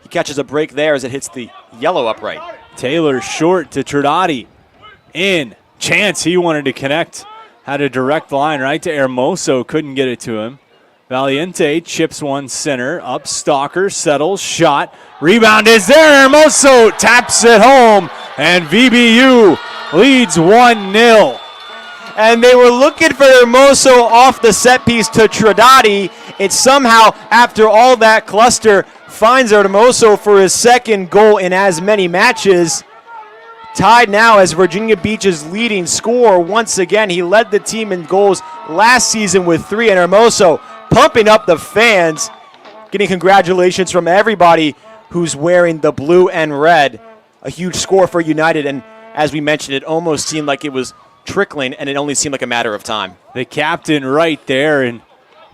He catches a break there as it hits the yellow upright. Taylor short to Tridati. In. Chance, he wanted to connect. Had a direct line right to Hermoso. Couldn't get it to him. Valiente chips one center. Up, Stalker, settles, shot. Rebound is there. Hermoso taps it home. And VBU leads 1-0. And they were looking for Hermoso off the set piece to Tridati. It somehow, after all that cluster, finds Hermoso for his 2nd goal in as many matches. Tied now as Virginia Beach's leading scorer. Once again, he led the team in goals last season with 3, and Hermoso pumping up the fans, getting congratulations from everybody who's wearing the blue and red. A huge score for United, and as we mentioned, it almost seemed like it was trickling, and it only seemed like a matter of time. The captain right there, and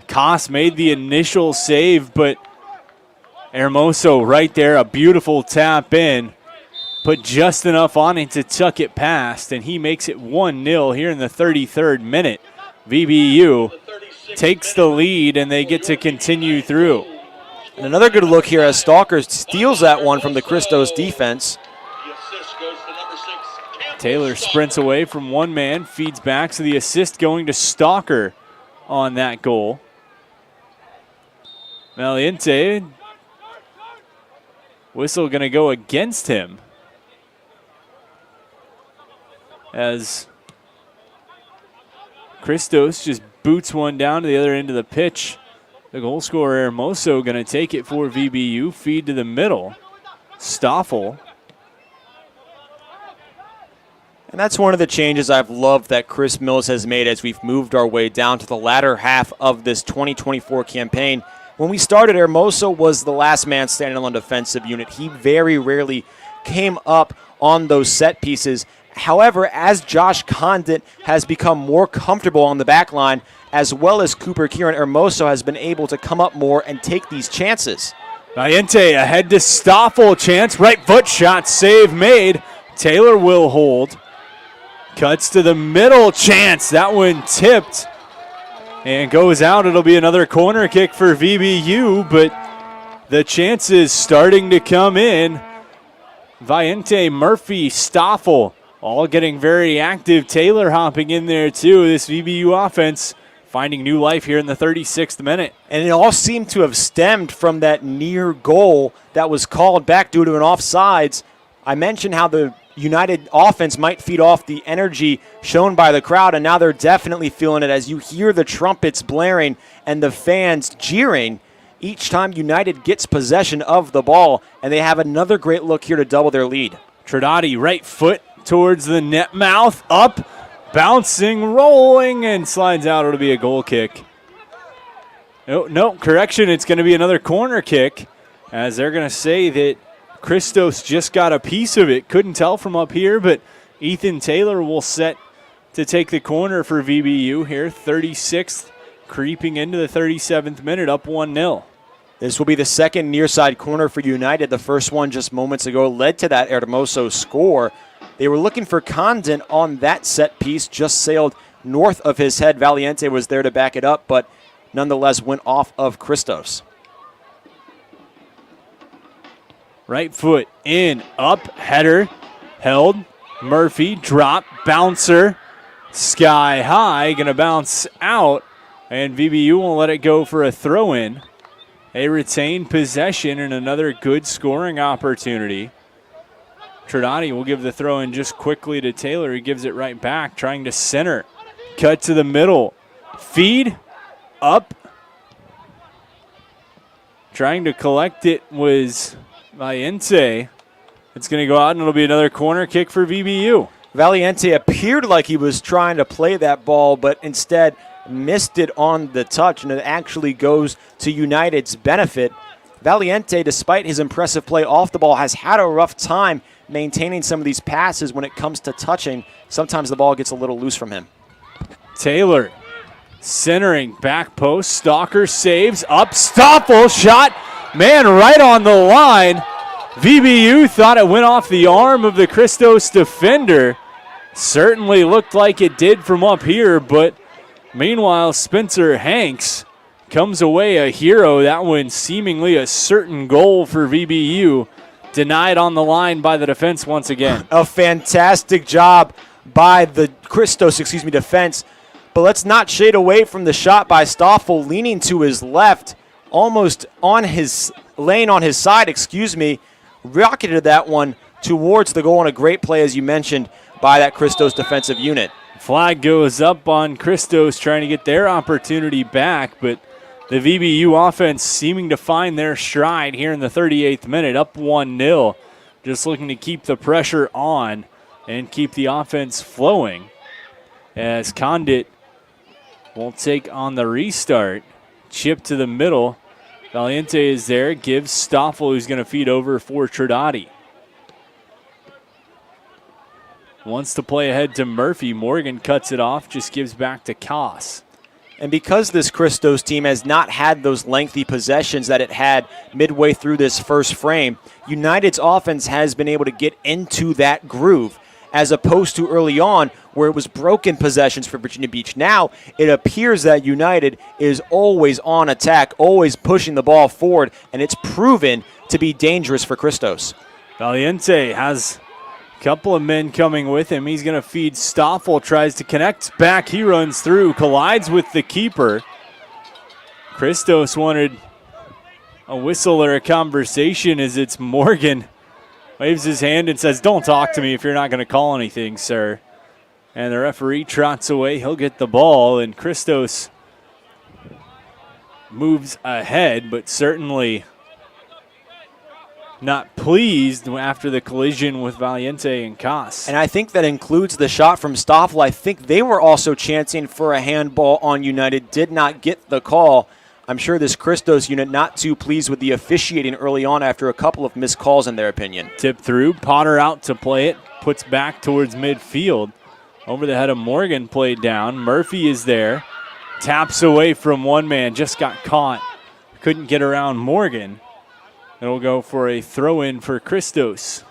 Koss made the initial save, but Hermoso right there, a beautiful tap in, put just enough on it to tuck it past, and he makes it 1-0 here in the 33rd minute. VBU takes the lead, and they get to continue through. And another good look here as Stalker steals that one from the Christos defense. Taylor sprints away from one man, feeds back, so the assist going to Stalker on that goal. Valiente. Whistle going to go against him. As Christos just boots one down to the other end of the pitch. The goal scorer, Hermoso, going to take it for VBU. Feed to the middle. Stoffel. And that's one of the changes I've loved that Chris Mills has made as we've moved our way down to the latter half of this 2024 campaign. When we started, Hermoso was the last man standing on the defensive unit. He very rarely came up on those set pieces. However, as Josh Condit has become more comfortable on the back line, as well as Cooper Kieran, Hermoso has been able to come up more and take these chances. Valiente ahead to Stoffel. Chance, right foot shot, save made. Taylor will hold. Cuts to the middle. Chance, that one tipped and goes out. It'll be another corner kick for VBU, but the chances starting to come in. Valiente, Murphy, Stoffel, all getting very active. Taylor hopping in there too. This VBU offense finding new life here in the 36th minute. And it all seemed to have stemmed from that near goal that was called back due to an offsides. I mentioned how the United offense might feed off the energy shown by the crowd, and now they're definitely feeling it as you hear the trumpets blaring and the fans jeering each time United gets possession of the ball, and they have another great look here to double their lead. Trinati, right foot towards the net mouth, up, bouncing, rolling, and slides out. It'll be a goal kick. No, correction, it's going to be another corner kick, as they're going to say that Christos just got a piece of it. Couldn't tell from up here, but Ethan Taylor will set to take the corner for VBU here. 36th, creeping into the 37th minute, up 1-0. This will be the second near side corner for United. The first one just moments ago led to that Hermoso score. They were looking for Condon on that set piece, just sailed north of his head. Valiente was there to back it up, but nonetheless went off of Christos. Right foot in, up, header, held, Murphy, drop, bouncer, sky high, going to bounce out, and VBU won't let it go for a throw-in. They retain possession and another good scoring opportunity. Trinati will give the throw-in just quickly to Taylor. He gives it right back, trying to center. Cut to the middle. Feed, up. Trying to collect it was Valiente. It's going to go out, and it'll be another corner kick for VBU. Valiente appeared like he was trying to play that ball, but instead missed it on the touch, and it actually goes to United's benefit. Valiente, despite his impressive play off the ball, has had a rough time maintaining some of these passes when it comes to touching. Sometimes the ball gets a little loose from him. Taylor centering, back post, Stalker saves, up, Stoffel, shot, man, right on the line. VBU thought it went off the arm of the Christos defender. Certainly looked like it did from up here, but meanwhile, Spencer Hanks comes away a hero. That one seemingly a certain goal for VBU. Denied on the line by the defense once again. A fantastic job by the Christos, defense. But let's not shade away from the shot by Stoffel, leaning to his left, almost on his lane on his side, rocketed that one towards the goal, and a great play, as you mentioned, by that Christos defensive unit. Flag goes up on Christos trying to get their opportunity back, but the VBU offense seeming to find their stride here in the 38th minute, up 1-0. Just looking to keep the pressure on and keep the offense flowing as Condit will take on the restart. Chip to the middle. Valiente is there, gives Stoffel, who's going to feed over for Trinati. Wants to play ahead to Murphy. Morgan cuts it off, just gives back to Koss. And because this Christos team has not had those lengthy possessions that it had midway through this first frame, United's offense has been able to get into that groove, as opposed to early on where it was broken possessions for Virginia Beach. Now it appears that United is always on attack, always pushing the ball forward, and it's proven to be dangerous for Christos. Valiente has a couple of men coming with him. He's going to feed Stoffel, tries to connect back. He runs through, collides with the keeper. Christos wanted a whistle or a conversation as it's Morgan. Waves his hand and says, "Don't talk to me if you're not going to call anything, sir." And the referee trots away. He'll get the ball, and Christos moves ahead, but certainly not pleased after the collision with Valiente and Koss. And I think that includes the shot from Stoffel. I think they were also chancing for a handball on United, did not get the call. I'm sure this Christos unit not too pleased with the officiating early on after a couple of missed calls in their opinion. Tip through, Potter out to play it, puts back towards midfield. Over the head of Morgan, played down. Murphy is there, taps away from one man, just got caught. Couldn't get around Morgan. It'll go for a throw-in for Christos.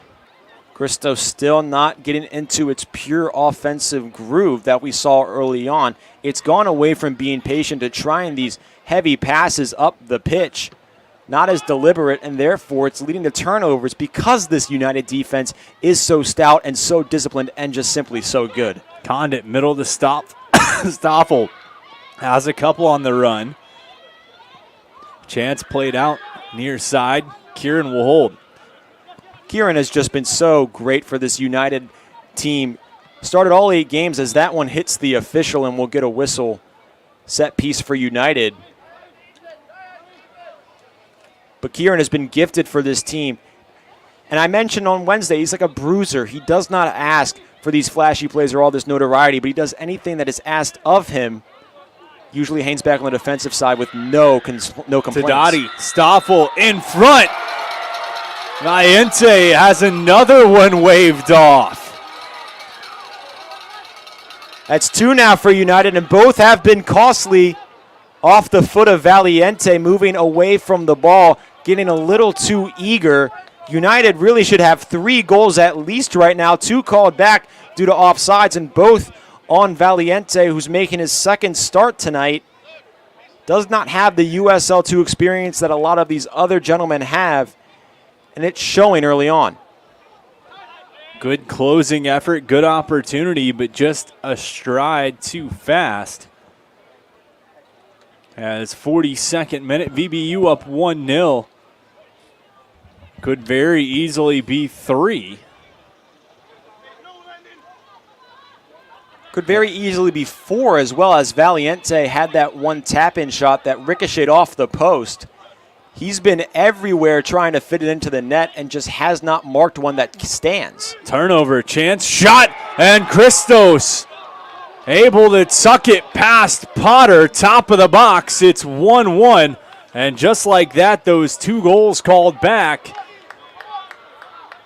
Christos still not getting into its pure offensive groove that we saw early on. It's gone away from being patient to trying these heavy passes up the pitch. Not as deliberate, and therefore it's leading to turnovers because this United defense is so stout and so disciplined and just simply so good. Condit, middle to stop. Stoffel has a couple on the run. Chance played out near side. Kieran will hold. Kieran has just been so great for this United team. Started all 8 games as that one hits the official and will get a whistle. Set piece for United. But Kieran has been gifted for this team. And I mentioned on Wednesday, he's like a bruiser. He does not ask for these flashy plays or all this notoriety, but he does anything that is asked of him. Usually hangs back on the defensive side with no complaints. Tadati, Stoffel in front. Valiente has another one waved off. That's 2 now for United, and both have been costly off the foot of Valiente, moving away from the ball, getting a little too eager. United really should have 3 goals at least right now, 2 called back due to offsides, and both on Valiente, who's making his second start tonight. Does not have the USL2 experience that a lot of these other gentlemen have, and it's showing early on. Good closing effort, good opportunity, but just a stride too fast. As 42nd minute, VBU up 1-0. Could very easily be 3. Could very easily be 4 as well, as Valiente had that one tap-in shot that ricocheted off the post. He's been everywhere trying to fit it into the net and just has not marked one that stands. Turnover, chance, shot, and Christos able to tuck it past Potter, top of the box. It's 1-1, and just like that, those 2 goals called back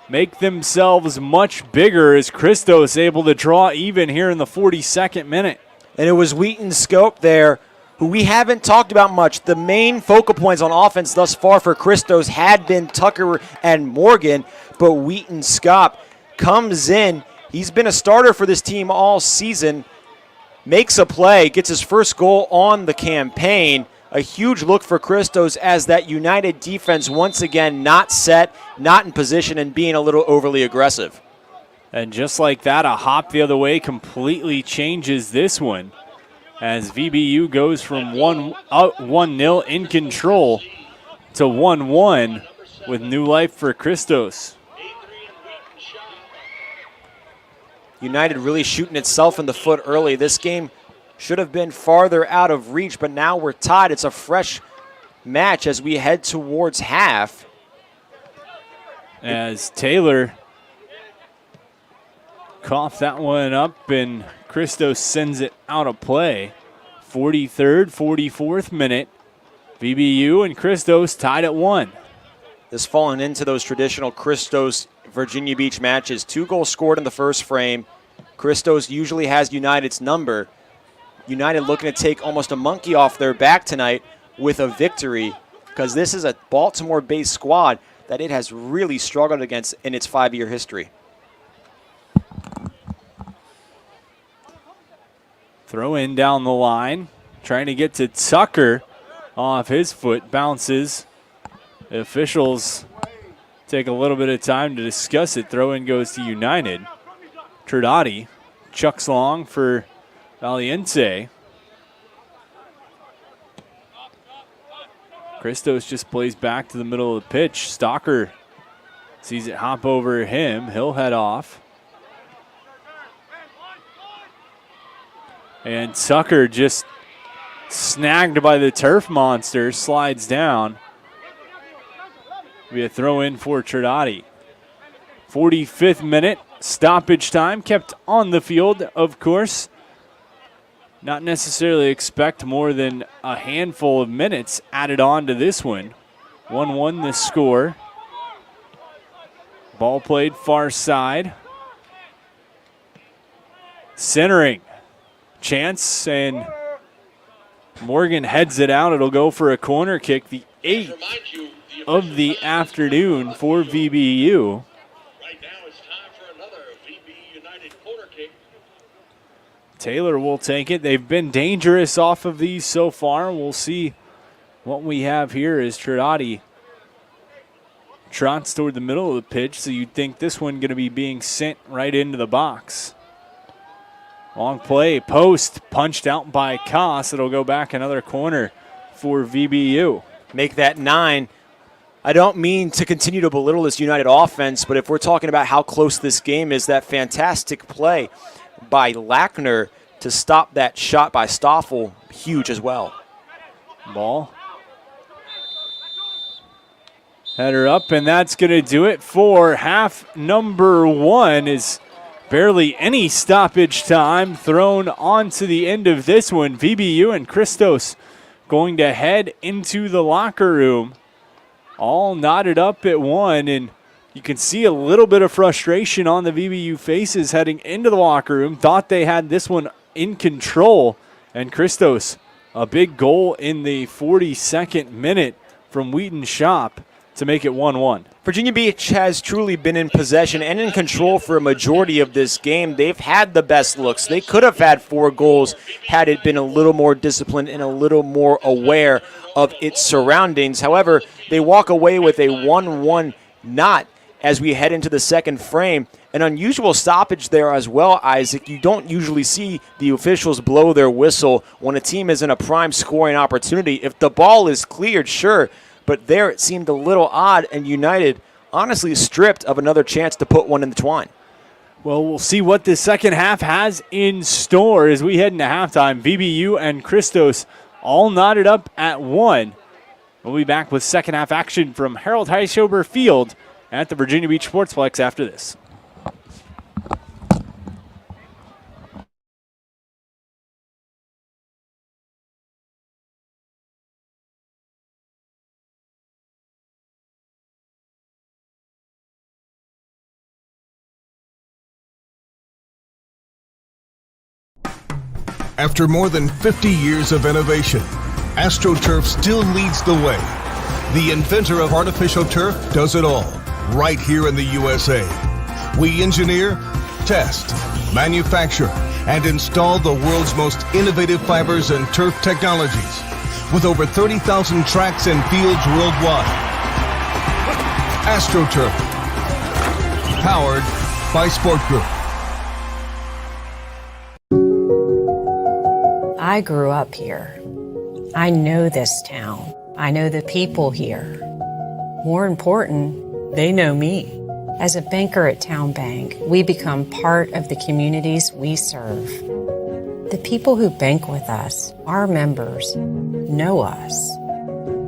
make themselves much bigger as Christos able to draw even here in the 42nd minute. And it was Wheaton Scope there, who we haven't talked about much. The main focal points on offense thus far for Christos had been Tucker and Morgan, but Wheaton Scope comes in. He's been a starter for this team all season, makes a play, gets his first goal on the campaign. A huge look for Christos as that United defense once again not set, not in position, and being a little overly aggressive. And just like that, a hop the other way completely changes this one, as VBU goes from 1-0 in control to 1-1 with new life for Christos. United really shooting itself in the foot early. This game should have been farther out of reach, but now we're tied. It's a fresh match as we head towards half. As Taylor coughed that one up, and Christos sends it out of play. 43rd, 44th minute. VBU and Christos tied at 1. This falling into those traditional Christos Virginia Beach matches. 2 goals scored in the first frame. Christos usually has United's number. United looking to take almost a monkey off their back tonight with a victory, because this is a Baltimore-based squad that it has really struggled against in its 5-year history. Throw in down the line, trying to get to Tucker off his foot, bounces. The officials take a little bit of time to discuss it. Throw in goes to United. Tradati chucks long for Valiente. Christos just plays back to the middle of the pitch. Stalker sees it hop over him. He'll head off. And Tucker just snagged by the turf monster, slides down. Be a throw in for Trinati. 45th minute, stoppage time kept on the field, of course. Not necessarily expect more than a handful of minutes added on to this one. 1-1 the score. Ball played far side. Centering. Chance, and Morgan heads it out. It'll go for a corner kick, the 8th of the afternoon for VBU. Right now it's time for another VB United corner kick. Taylor will take it. They've been dangerous off of these so far. We'll see what we have here as Trinati trots toward the middle of the pitch, so you'd think this one going to be being sent right into the box. Long play, post, punched out by Koss. It'll go back another corner for VBU. Make that 9. I don't mean to continue to belittle this United offense, but if we're talking about how close this game is, that fantastic play by Lackner to stop that shot by Stoffel, huge as well. Ball. Header up, and that's going to do it for half number 1. Is barely any stoppage time thrown onto the end of this one. VBU and Christos going to head into the locker room. All knotted up at 1, and you can see a little bit of frustration on the VBU faces heading into the locker room. Thought they had this one in control, and Christos, a big goal in the 42nd minute from Wheaton Shop to make it 1-1. Virginia Beach has truly been in possession and in control for a majority of this game. They've had the best looks. They could have had 4 goals had it been a little more disciplined and a little more aware of its surroundings. However, they walk away with a 1-1 knot as we head into the second frame. An unusual stoppage there as well, Isaac. You don't usually see the officials blow their whistle when a team is in a prime scoring opportunity. If the ball is cleared, sure, but there it seemed a little odd, and United honestly stripped of another chance to put one in the twine. Well, we'll see what the second half has in store as we head into halftime. VBU and Christos all knotted up at 1. We'll be back with second half action from Harold Heischober Field at the Virginia Beach Sportsplex after this. After more than 50 years of innovation, AstroTurf still leads the way. The inventor of artificial turf does it all, right here in the USA. We engineer, test, manufacture, and install the world's most innovative fibers and turf technologies, with over 30,000 tracks and fields worldwide. AstroTurf, powered by Sport Group. I grew up here. I know this town. I know the people here. More important, they know me. As a banker at Town Bank, we become part of the communities we serve. The people who bank with us, our members, know us.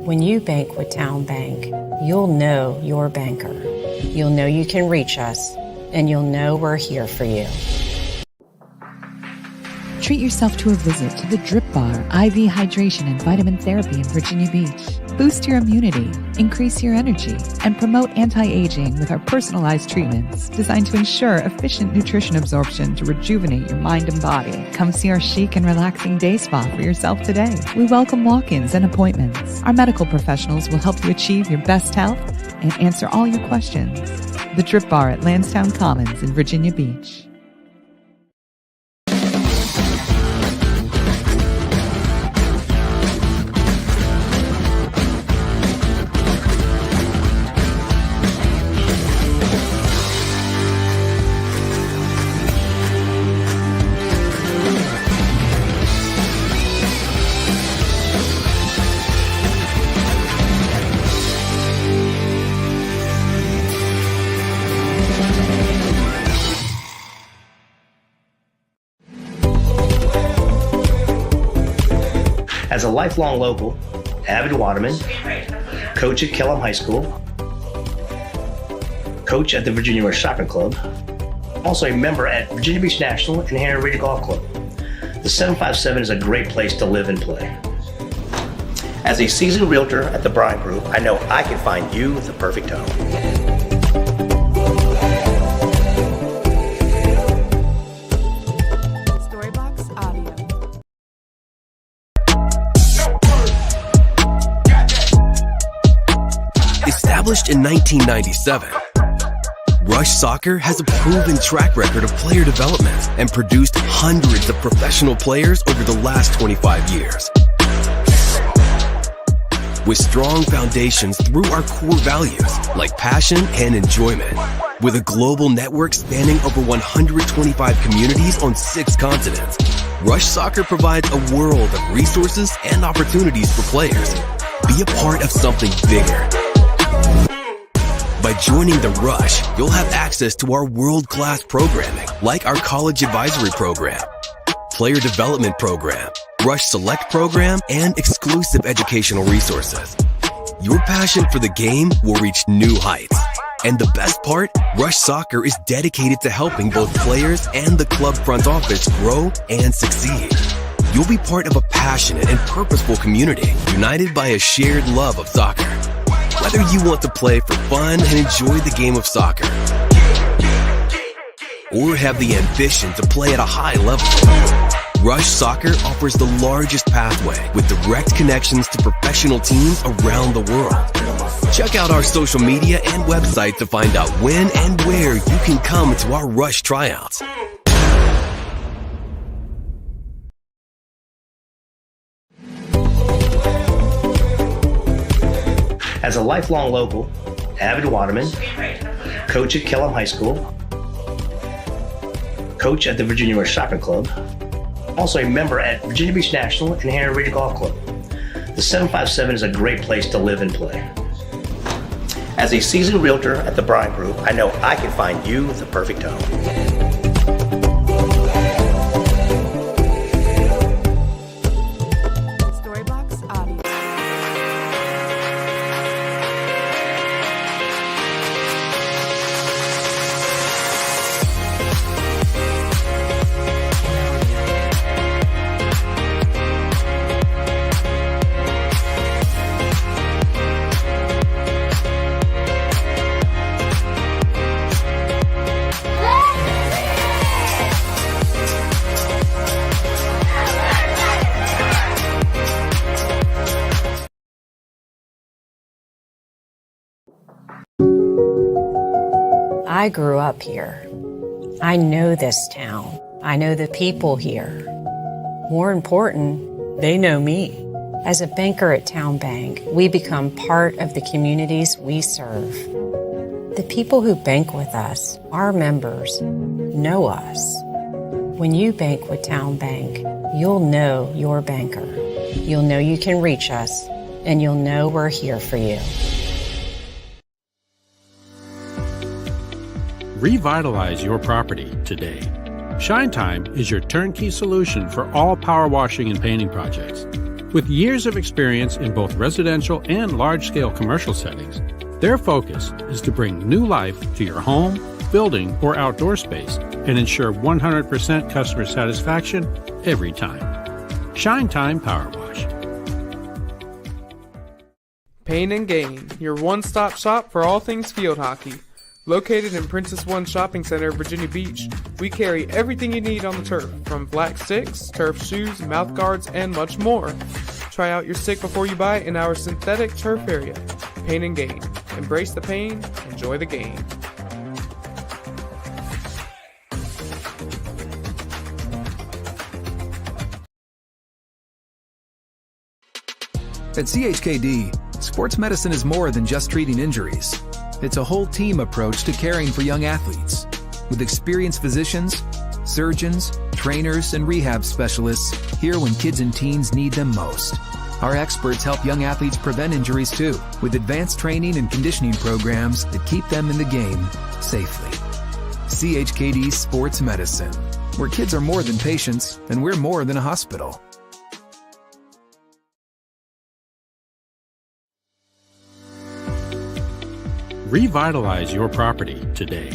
When you bank with Town Bank, you'll know your banker. You'll know you can reach us, and you'll know we're here for you. Treat yourself to a visit to the Drip Bar IV Hydration and Vitamin Therapy in Virginia Beach. Boost your immunity, increase your energy, and promote anti-aging with our personalized treatments designed to ensure efficient nutrition absorption to rejuvenate your mind and body. Come see our chic and relaxing day spa for yourself today. We welcome walk-ins and appointments. Our medical professionals will help you achieve your best health and answer all your questions. The Drip Bar at Lansdowne Commons in Virginia Beach. As a lifelong local, avid waterman, coach at Kellam High School, coach at the Virginia Rush Soccer Club, also a member at Virginia Beach National and Henry Reed Golf Club. The 757 is a great place to live and play. As a seasoned realtor at the Bryant Group, I know I can find you the perfect home. Storybox Audio. Established in 1997, Rush Soccer has a proven track record of player development and produced hundreds of professional players over the last 25 years. With strong foundations through our core values like passion and enjoyment, with a global network spanning over 125 communities on 6 continents, Rush Soccer provides a world of resources and opportunities for players. Be a part of something bigger. By joining the Rush, you'll have access to our world-class programming, like our college advisory program, player development program, Rush Select program, and exclusive educational resources. Your passion for the game will reach new heights. And the best part, Rush Soccer is dedicated to helping both players and the club front office grow and succeed. You'll be part of a passionate and purposeful community, united by a shared love of soccer. Whether you want to play for fun and enjoy the game of soccer, or have the ambition to play at a high level, Rush Soccer offers the largest pathway with direct connections to professional teams around the world. Check out our social media and website to find out when and where you can come to our Rush tryouts. As a lifelong local, avid waterman, coach at Kellam High School, coach at the Virginia Rush Soccer Club, also a member at Virginia Beach National and Henry Reed Golf Club. The 757 is a great place to live and play. As a seasoned realtor at the Bryant Group, I know I can find you the perfect home. Storybox Audio. I grew up here. I know this town. I know the people here. More important, they know me. As a banker at Town Bank, we become part of the communities we serve. The people who bank with us, our members, know us. When you bank with Town Bank, you'll know your banker. You'll know you can reach us, and you'll know we're here for you. Revitalize your property today. Shine Time is your turnkey solution for all power washing and painting projects. With years of experience in both residential and large-scale commercial settings, their focus is to bring new life to your home, building, or outdoor space and ensure 100% customer satisfaction every time. Shine Time Power Wash. Pain and Gain, your one-stop shop for all things field hockey. Located in Princess One Shopping Center, Virginia Beach, we carry everything you need on the turf, from black sticks, turf shoes, mouth guards, and much more. Try out your stick before you buy in our synthetic turf area. Pain and Gain. Embrace the pain, enjoy the game. At CHKD, sports medicine is more than just treating injuries. It's a whole team approach to caring for young athletes. With experienced physicians, surgeons, trainers, and rehab specialists here when kids and teens need them most. Our experts help young athletes prevent injuries too, with advanced training and conditioning programs that keep them in the game safely. CHKD Sports Medicine, where kids are more than patients and we're more than a hospital. revitalize your property today.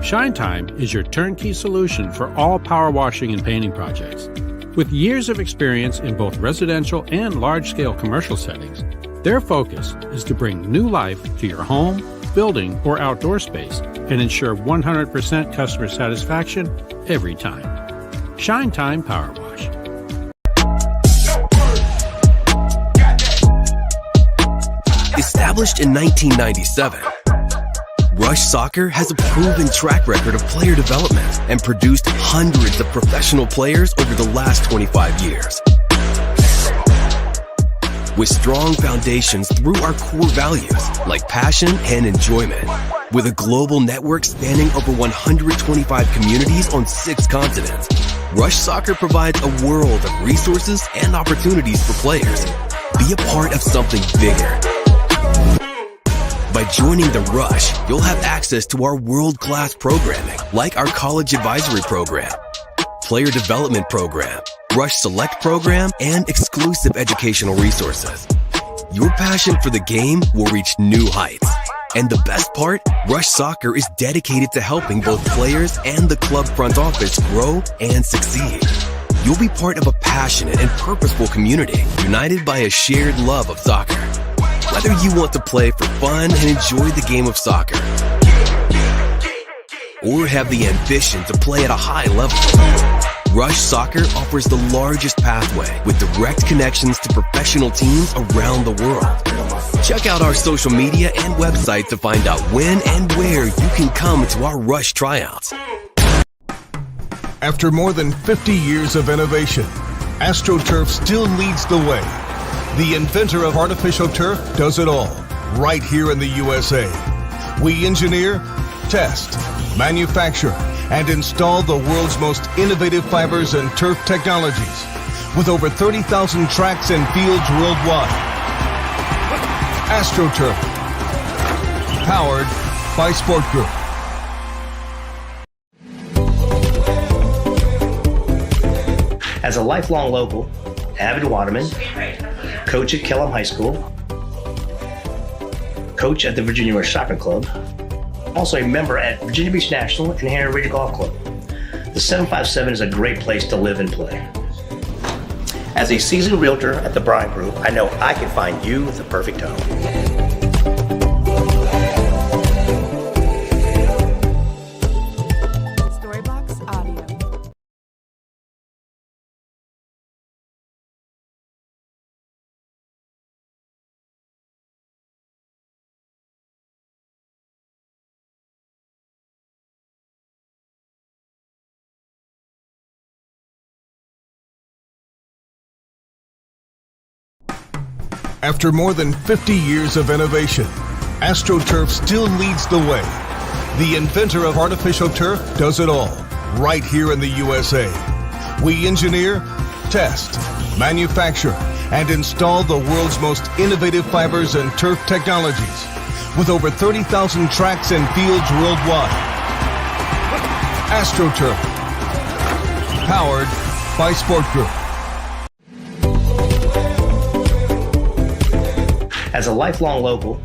Shine Time is your turnkey solution for all power washing and painting projects. With years of experience in both residential and large-scale commercial settings, their focus is to bring new life to your home, building, or outdoor space and ensure 100% customer satisfaction every time. Shine Time Power Wash. Established in 1997, Rush Soccer has a proven track record of player development and produced hundreds of professional players over the last 25 years. With strong foundations through our core values like passion and enjoyment, with a global network spanning over 125 communities on 6 continents, Rush Soccer provides a world of resources and opportunities for players. Be a part of something bigger. By joining the Rush, you'll have access to our world-class programming, like our college advisory program, player development program, Rush Select program, and exclusive educational resources. Your passion for the game will reach new heights. And the best part, Rush Soccer is dedicated to helping both players and the club front office grow and succeed. You'll be part of a passionate and purposeful community, united by a shared love of soccer. Whether you want to play for fun and enjoy the game of soccer, or have the ambition to play at a high level, Rush Soccer offers the largest pathway with direct connections to professional teams around the world. Check out our social media and website to find out when and where you can come to our Rush tryouts. After more than 50 years of innovation, AstroTurf still leads the way. The inventor of artificial turf does it all, right here in the USA. We engineer, test, manufacture, and install the world's most innovative fibers and turf technologies, with over 30,000 tracks and fields worldwide. AstroTurf, powered by Sport Group. As a lifelong local, avid waterman, coach at Kellam High School, coach at the Virginia Rush Shopping Club, also a member at Virginia Beach National and Henry Ridge Golf Club. The 757 is a great place to live and play. As a seasoned realtor at the Bryan Group, I know I can find you the perfect home. After more than 50 years of innovation, AstroTurf still leads the way. The inventor of artificial turf does it all, right here in the USA. We engineer, test, manufacture, and install the world's most innovative fibers and turf technologies, with over 30,000 tracks and fields worldwide. AstroTurf, powered by Sport Group. As a lifelong local,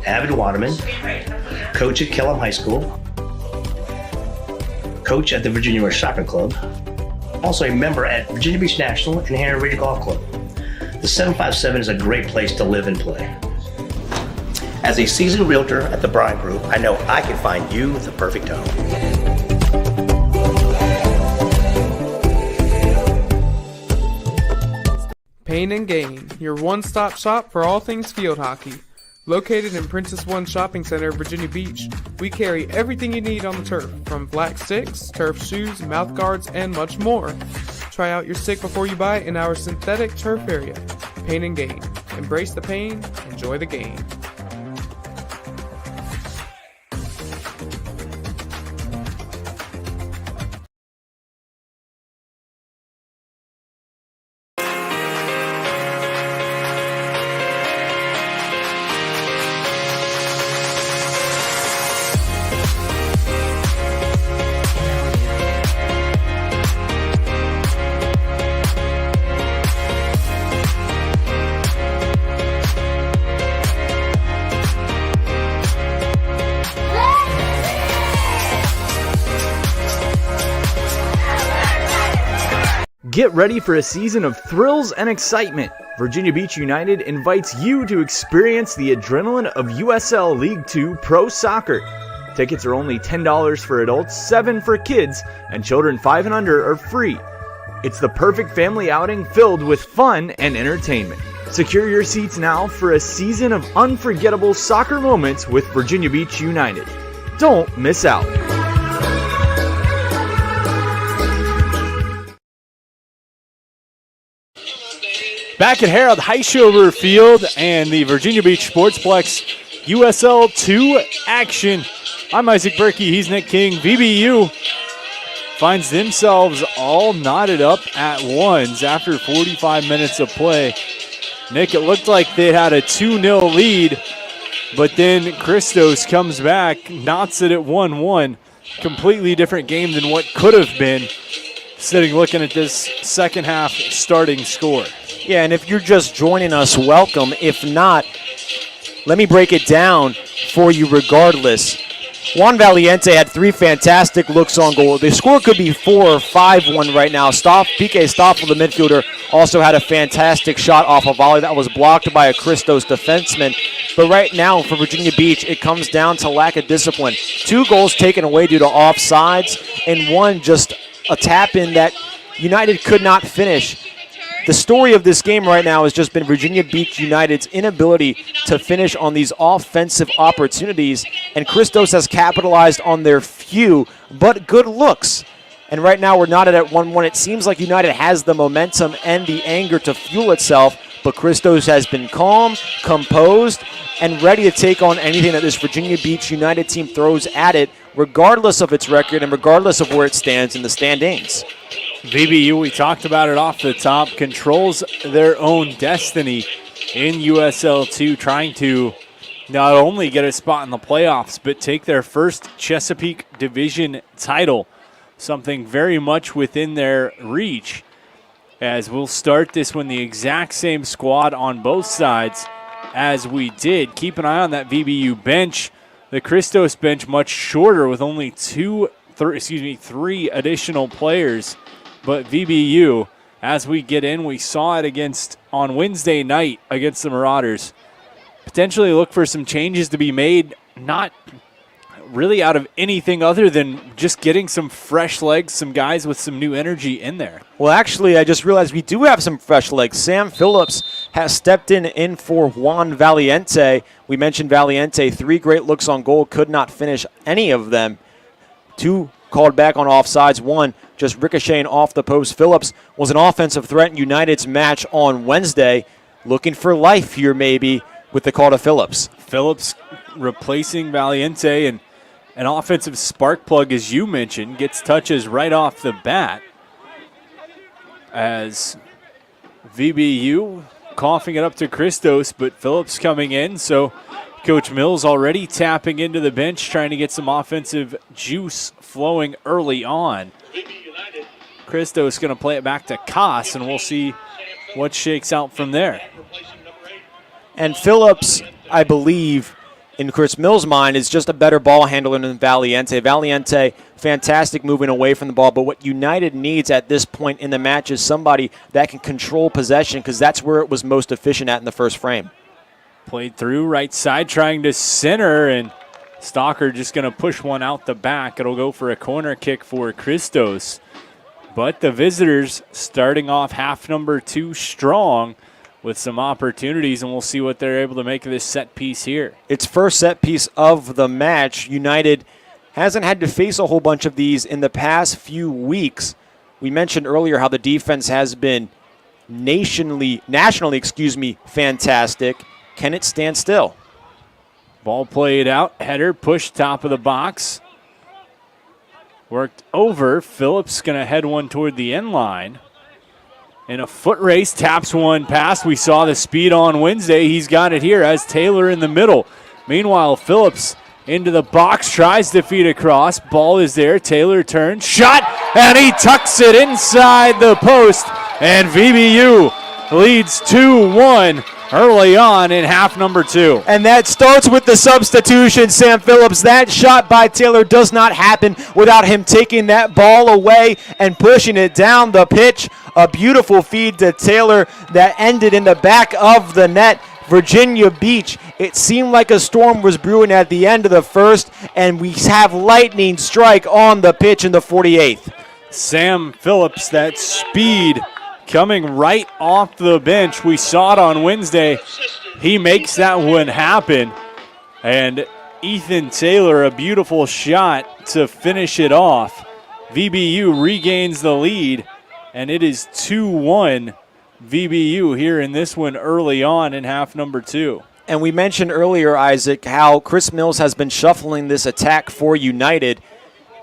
avid waterman, coach at Kellam High School, coach at the Virginia Rush Shopping Club, also a member at Virginia Beach National and Henry Ridge Golf Club. The 757 is a great place to live and play. As a seasoned realtor at the Bryan Group, I know I can find you the perfect home. Pain and Gain, your one-stop shop for all things field hockey. Located in Princess One Shopping Center, Virginia Beach, we carry everything you need on the turf, from black sticks, turf shoes, mouth guards, and much more. Try out your stick before you buy in our synthetic turf area. Pain and Gain. Embrace the pain, enjoy the game. Get ready for a season of thrills and excitement. Virginia Beach United invites you to experience the adrenaline of USL League 2 Pro Soccer. Tickets are only $10 for adults, $7 for kids, and children 5 and under are free. It's the perfect family outing filled with fun and entertainment. Secure your seats now for a season of unforgettable soccer moments with Virginia Beach United. Don't miss out. Back at Harold Heischover Field and the Virginia Beach Sportsplex USL 2 action. I'm Isaac Berkey, he's Nick King. VBU finds themselves all knotted up at ones after 45 minutes of play. Nick, it looked like they had a 2-0 lead, but then Christos comes back, knots it at 1-1. Completely different game than what could have been, sitting looking at this second half starting score. Yeah, and if you're just joining us, welcome. If not, let me break it down for you regardless. Juan Valiente had 3 fantastic looks on goal. The score could be 4 or 5-1 right now. PK Stoffel, the midfielder, also had a fantastic shot off a volley that was blocked by a Christos defenseman. But right now for Virginia Beach, it comes down to lack of discipline. 2 goals taken away due to offsides, and 1 just a tap-in that United could not finish. The story of this game right now has just been Virginia Beach United's inability to finish on these offensive opportunities, and Christos has capitalized on their few but good looks. And right now we're knotted at 1-1. It seems like United has the momentum and the anger to fuel itself, but Christos has been calm, composed, and ready to take on anything that this Virginia Beach United team throws at it, regardless of its record and regardless of where it stands in the standings. VBU, we talked about it off the top, controls their own destiny in USL 2, trying to not only get a spot in the playoffs, but take their first Chesapeake Division title, something very much within their reach. As we'll start this one, the exact same squad on both sides as we did. Keep an eye on that VBU bench. The Christos bench much shorter with only 3 additional players. But VBU, as we get in, we saw it on Wednesday night against the Marauders. Potentially look for some changes to be made, not really out of anything other than just getting some fresh legs, some guys with some new energy in there. Well, actually, I just realized we do have some fresh legs. Sam Phillips has stepped in for Juan Valiente. We mentioned Valiente, 3 great looks on goal, could not finish any of them. 2 called back on offsides, 1 just ricocheting off the post. Phillips was an offensive threat in United's match on Wednesday. Looking for life here maybe with the call to Phillips. Phillips replacing Valiente, and an offensive spark plug, as you mentioned, gets touches right off the bat. As VBU coughing it up to Christos, but Phillips coming in, so Coach Mills already tapping into the bench, trying to get some offensive juice flowing early on. Christos going to play it back to Koss, and we'll see what shakes out from there. And Phillips, I believe, in Chris Mills' mind, is just a better ball handler than Valiente. Valiente, fantastic moving away from the ball, but what United needs at this point in the match is somebody that can control possession, because that's where it was most efficient at in the first frame. Played through right side, trying to center, and Stalker just going to push one out the back. It'll go for a corner kick for Christos. But the visitors starting off half number 2 strong with some opportunities, and we'll see what they're able to make of this set piece here. It's first set piece of the match. United hasn't had to face a whole bunch of these in the past few weeks. We mentioned earlier how the defense has been nationally, fantastic. Can it stand still? Ball played out, header pushed top of the box. Worked over. Phillips going to head one toward the end line. In a foot race, taps one past. We saw the speed on Wednesday. He's got it here as Taylor in the middle. Meanwhile, Phillips into the box, tries to feed across. Ball is there. Taylor turns, shot, and he tucks it inside the post. And VBU leads 2-1 early on in half number 2. And that starts with the substitution, Sam Phillips. That shot by Taylor does not happen without him taking that ball away and pushing it down the pitch A beautiful feed to Taylor that ended in the back of the net. Virginia Beach, it seemed like a storm was brewing at the end of the first, and we have lightning strike on the pitch in the 48th. Sam Phillips, that speed coming right off the bench. We saw it on Wednesday. He makes that one happen. And Ethan Taylor, a beautiful shot to finish it off. VBU regains the lead, and it is 2-1 VBU here in this one early on in half number 2. And we mentioned earlier, Isaac, how Chris Mills has been shuffling this attack for United.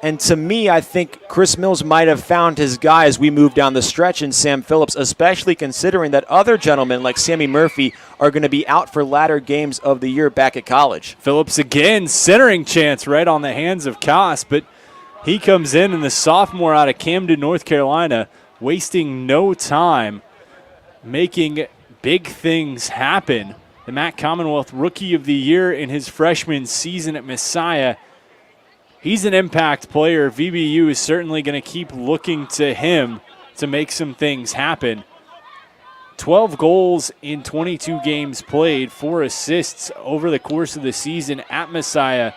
And to me, I think Chris Mills might have found his guy as we move down the stretch in Sam Phillips, especially considering that other gentlemen like Sammy Murphy are going to be out for latter games of the year back at college. Phillips again, centering chance right on the hands of Koss, but he comes in, and the sophomore out of Camden, North Carolina, wasting no time, making big things happen. The Matt Commonwealth Rookie of the Year in his freshman season at Messiah. He's an impact player. VBU is certainly going to keep looking to him to make some things happen. 12 goals in 22 games played, 4 assists over the course of the season at Messiah.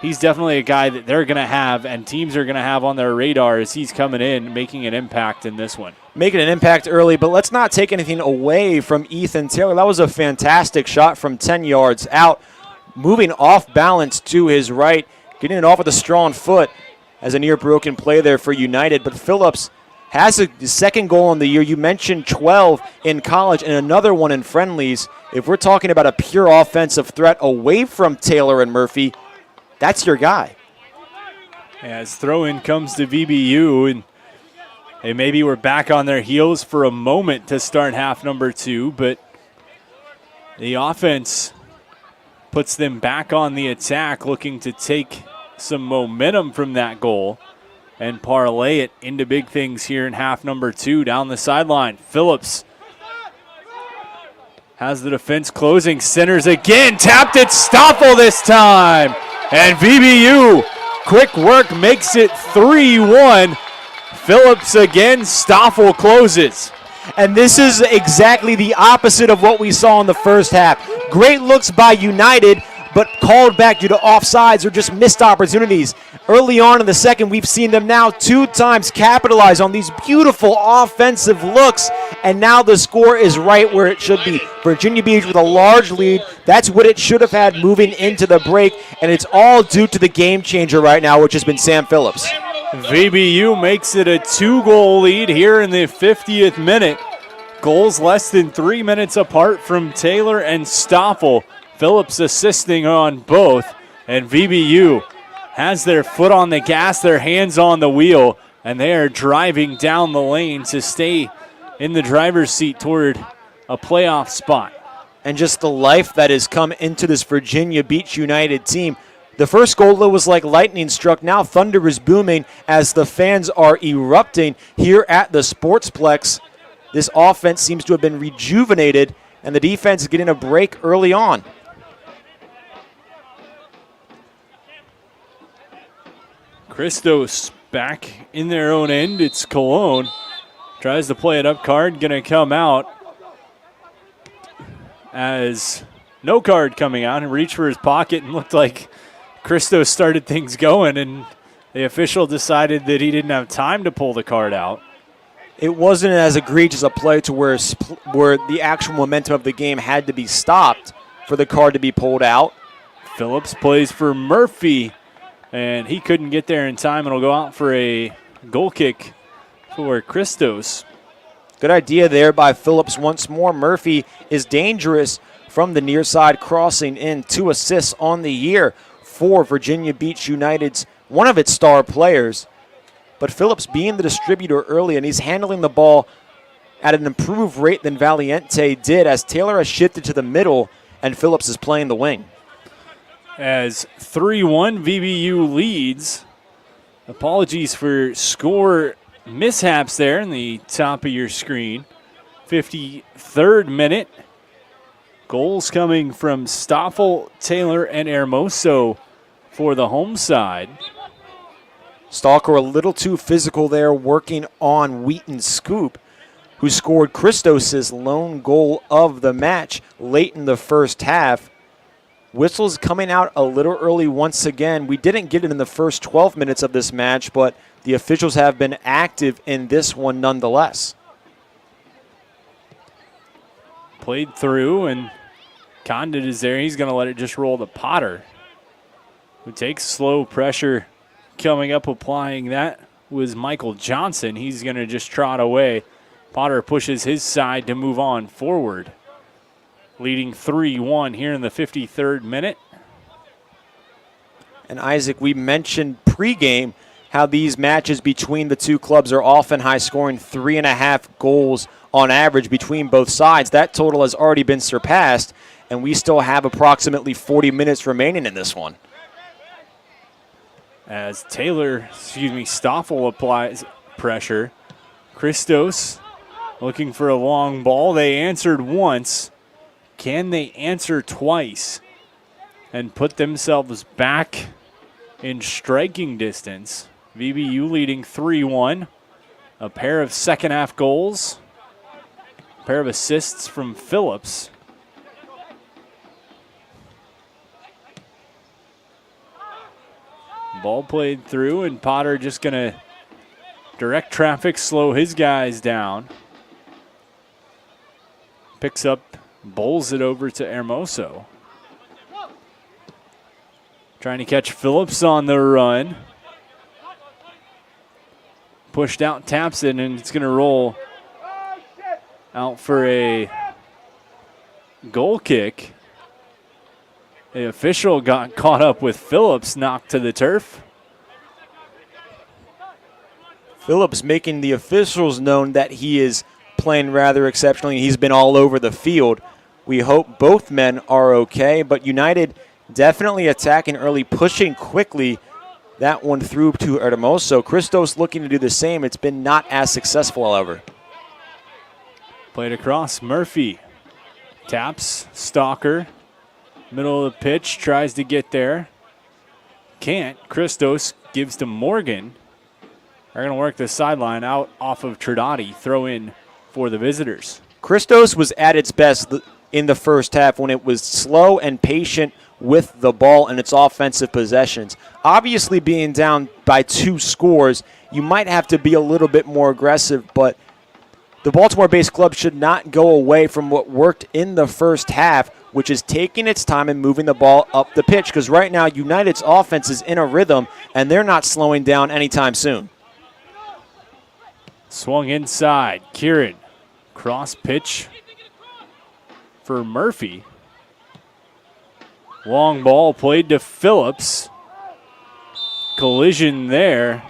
He's definitely a guy that they're going to have and teams are going to have on their radar as he's coming in, making an impact in this one. Making an impact early, but let's not take anything away from Ethan Taylor. That was a fantastic shot from 10 yards out, moving off balance to his right, getting it off with a strong foot as a near broken play there for United. But Phillips has the second goal in the year. You mentioned 12 in college and another one in friendlies. If we're talking about a pure offensive threat away from Taylor and Murphy, that's your guy. As throw-in comes to VBU, and they maybe were back on their heels for a moment to start half number 2, but the offense puts them back on the attack, looking to take some momentum from that goal and parlay it into big things here in half number 2. Down the sideline, Phillips has the defense closing, centers again, tapped it, Stoffel this time. And VBU, quick work, makes it 3-1. Phillips again, Stoffel closes. And this is exactly the opposite of what we saw in the first half. Great looks by United, but called back due to offsides or just missed opportunities. Early on in the second, we've seen them now 2 times capitalize on these beautiful offensive looks, and now the score is right where it should be. Virginia Beach with a large lead. That's what it should have had moving into the break, and it's all due to the game changer right now, which has been Sam Phillips. VBU makes it a 2-goal lead here in the 50th minute. Goals less than 3 minutes apart from Taylor and Stoffel. Phillips assisting on both, and VBU has their foot on the gas, their hands on the wheel, and they are driving down the lane to stay in the driver's seat toward a playoff spot. And just the life that has come into this Virginia Beach United team. The first goal was like lightning struck. Now thunder is booming as the fans are erupting here at the Sportsplex. This offense seems to have been rejuvenated, and the defense is getting a break early on. Christos back in their own end. It's Cologne. Tries to play it up. Card going to come out as no card coming out, and reached for his pocket and looked like Christos started things going, and the official decided that he didn't have time to pull the card out. It wasn't as egregious a play to where the actual momentum of the game had to be stopped for the card to be pulled out. Phillips plays for Murphy, and he couldn't get there in time. It'll go out for a goal kick for Christos. Good idea there by Phillips once more. Murphy is dangerous from the near side, crossing in. 2 assists on the year for Virginia Beach United's one of its star players. But Phillips being the distributor early, and he's handling the ball at an improved rate than Valiente did, as Taylor has shifted to the middle and Phillips is playing the wing. As 3-1 VBU leads. Apologies for score mishaps there in the top of your screen. 53rd minute. Goals coming from Stoffel, Taylor, and Hermoso for the home side. Stalker a little too physical there, working on Wheaton's scoop. who scored Christos' lone goal of the match late in the first half. Whistles coming out a little early once again. We didn't get it in the first 12 minutes of this match, but the officials have been active in this one nonetheless. Played through, and Condit is there. He's going to let it just roll to Potter, who takes slow pressure. Coming up, applying that was Michael Johnson. He's going to just trot away. Potter pushes his side to move on forward. Leading 3-1 here in the 53rd minute. And Isaac, we mentioned pregame how these matches between the two clubs are often high scoring, 3.5 goals on average between both sides. That total has already been surpassed, and we still have approximately 40 minutes remaining in this one. As Stoffel applies pressure. Christos looking for a long ball. They answered once. Can they answer twice and put themselves back in striking distance? VBU leading 3-1. A pair of second half goals. A pair of assists from Phillips. Ball played through, and Potter just going to direct traffic, slow his guys down. Picks up, bowls it over to Hermoso. Trying to catch Phillips on the run. Pushed out, taps it, and it's going to roll out for a goal kick. The official got caught up with Phillips, knocked to the turf. Phillips making the officials known that he is playing rather exceptionally. He's been all over the field. We hope both men are okay, but United definitely attacking early, pushing quickly. That one through to Hermoso. Christos looking to do the same. It's been not as successful, however. Played across. Murphy taps. Stalker. Middle of the pitch. Tries to get there. Can't. Christos gives to Morgan. They're going to work the sideline out off of Tridati. Throw in for the visitors. Christos was at its best in the first half when it was slow and patient with the ball and its offensive possessions. Obviously, being down by 2 scores, you might have to be a little bit more aggressive, but the Baltimore-based club should not go away from what worked in the first half, which is taking its time and moving the ball up the pitch, because right now United's offense is in a rhythm, and they're not slowing down anytime soon. Swung inside. Kieran. Cross pitch for Murphy. Long ball played to Phillips. Collision there.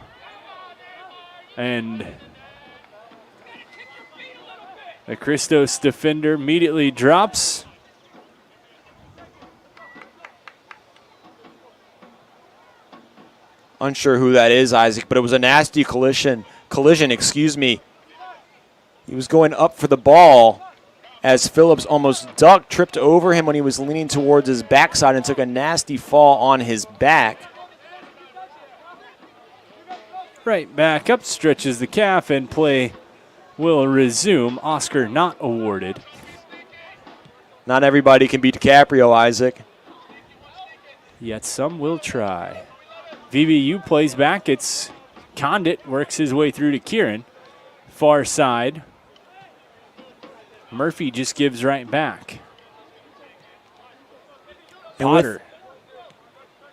And the Christos defender immediately drops. Unsure who that is, Isaac, but it was a nasty collision. He was going up for the ball as Phillips almost ducked, tripped over him when he was leaning towards his backside and took a nasty fall on his back. Right back up, stretches the calf, and play will resume. Oscar not awarded. Not everybody can beat DiCaprio, Isaac. Yet some will try. VBU plays back. It's Condit, works his way through to Kieran. Far side. Murphy just gives right back. Potter.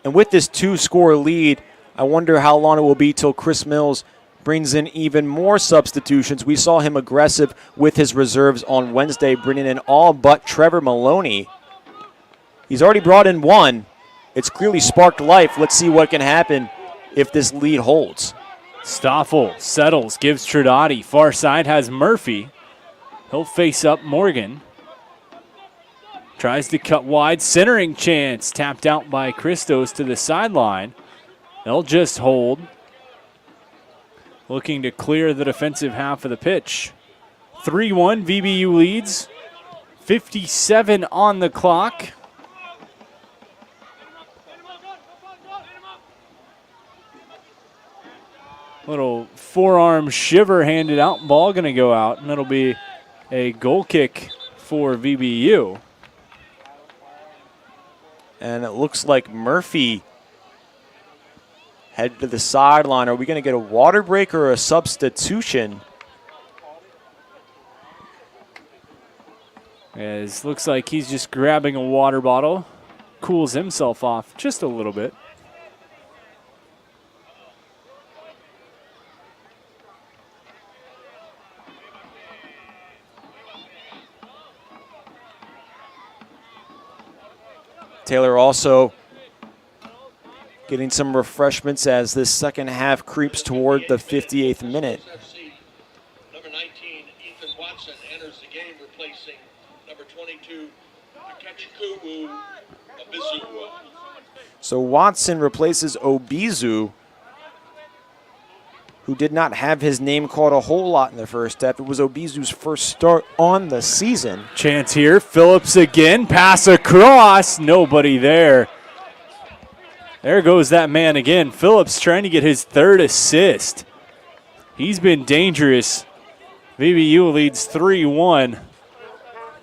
And with this 2-score lead, I wonder how long it will be till Chris Mills brings in even more substitutions. We saw him aggressive with his reserves on Wednesday, bringing in all but Trevor Maloney. He's already brought in one. It's clearly sparked life. Let's see what can happen if this lead holds. Stoffel settles, gives Tridati. Far side has Murphy. He'll face up Morgan. Tries to cut wide. Centering chance. Tapped out by Christos to the sideline. They'll just hold. Looking to clear the defensive half of the pitch. 3-1, VBU leads. 57 on the clock. Little forearm shiver handed out. Ball going to go out, and it'll be a goal kick for VBU. And it looks like Murphy headed to the sideline. Are we going to get a water break or a substitution? As looks like he's just grabbing a water bottle, cools himself off just a little bit. Taylor also getting some refreshments as this second half creeps toward the 58th minute. Number 19, Ethan Watson, enters the game, replacing number 22, Akechukwu Obizu. So Watson replaces Obizu, who did not have his name called a whole lot in the first half. It was Obizu's first start on the season. Chance here. Phillips again. Pass across. Nobody there. There goes that man again. Phillips trying to get his third assist. He's been dangerous. VBU leads 3-1.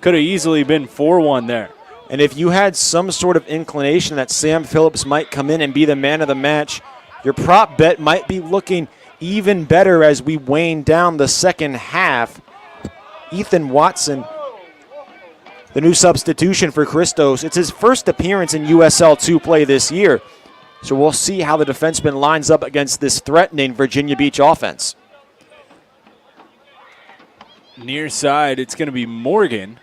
Could have easily been 4-1 there. And if you had some sort of inclination that Sam Phillips might come in and be the man of the match, your prop bet might be looking even better as we wane down the second half. Ethan Watson, the new substitution for Christos. It's his first appearance in USL2 play this year. So we'll see how the defenseman lines up against this threatening Virginia Beach offense. Near side, it's going to be Morgan.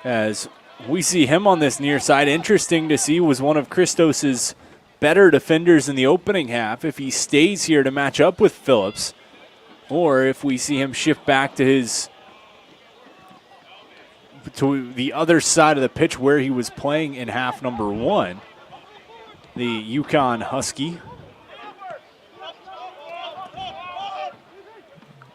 As we see him on this near side. Interesting to see, was one of Christos's better defenders in the opening half. If he stays here to match up with Phillips, or if we see him shift back to the other side of the pitch where he was playing in half number one, the Yukon Husky.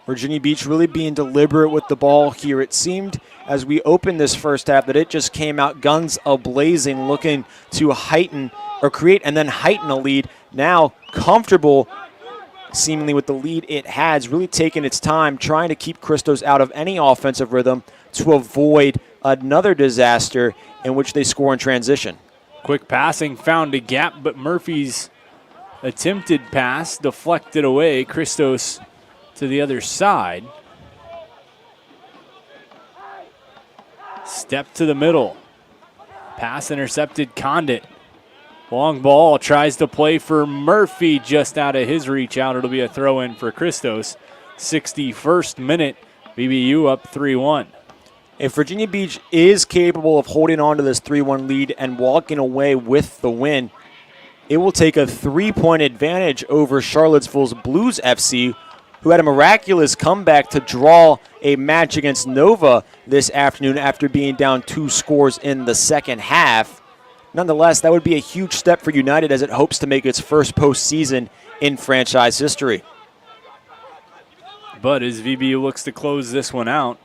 Virginia Beach really being deliberate with the ball here. It seemed as we opened this first half that it just came out guns a-blazing, looking to heighten or create and then heighten a lead. Now comfortable seemingly with the lead it has, really taking its time trying to keep Christos out of any offensive rhythm to avoid another disaster in which they score in transition. Quick passing found a gap, but Murphy's attempted pass deflected away. Christos to the other side. Step to the middle. Pass intercepted. Condit. Long ball, tries to play for Murphy, just out of his reach out. It'll be a throw in for Christos. 61st minute, VBU up 3-1. If Virginia Beach is capable of holding on to this 3-1 lead and walking away with the win, it will take a 3-point advantage over Charlottesville's Blues FC, who had a miraculous comeback to draw a match against Nova this afternoon after being down 2 scores in the second half. Nonetheless, that would be a huge step for United as it hopes to make its first postseason in franchise history. But as VBU looks to close this one out,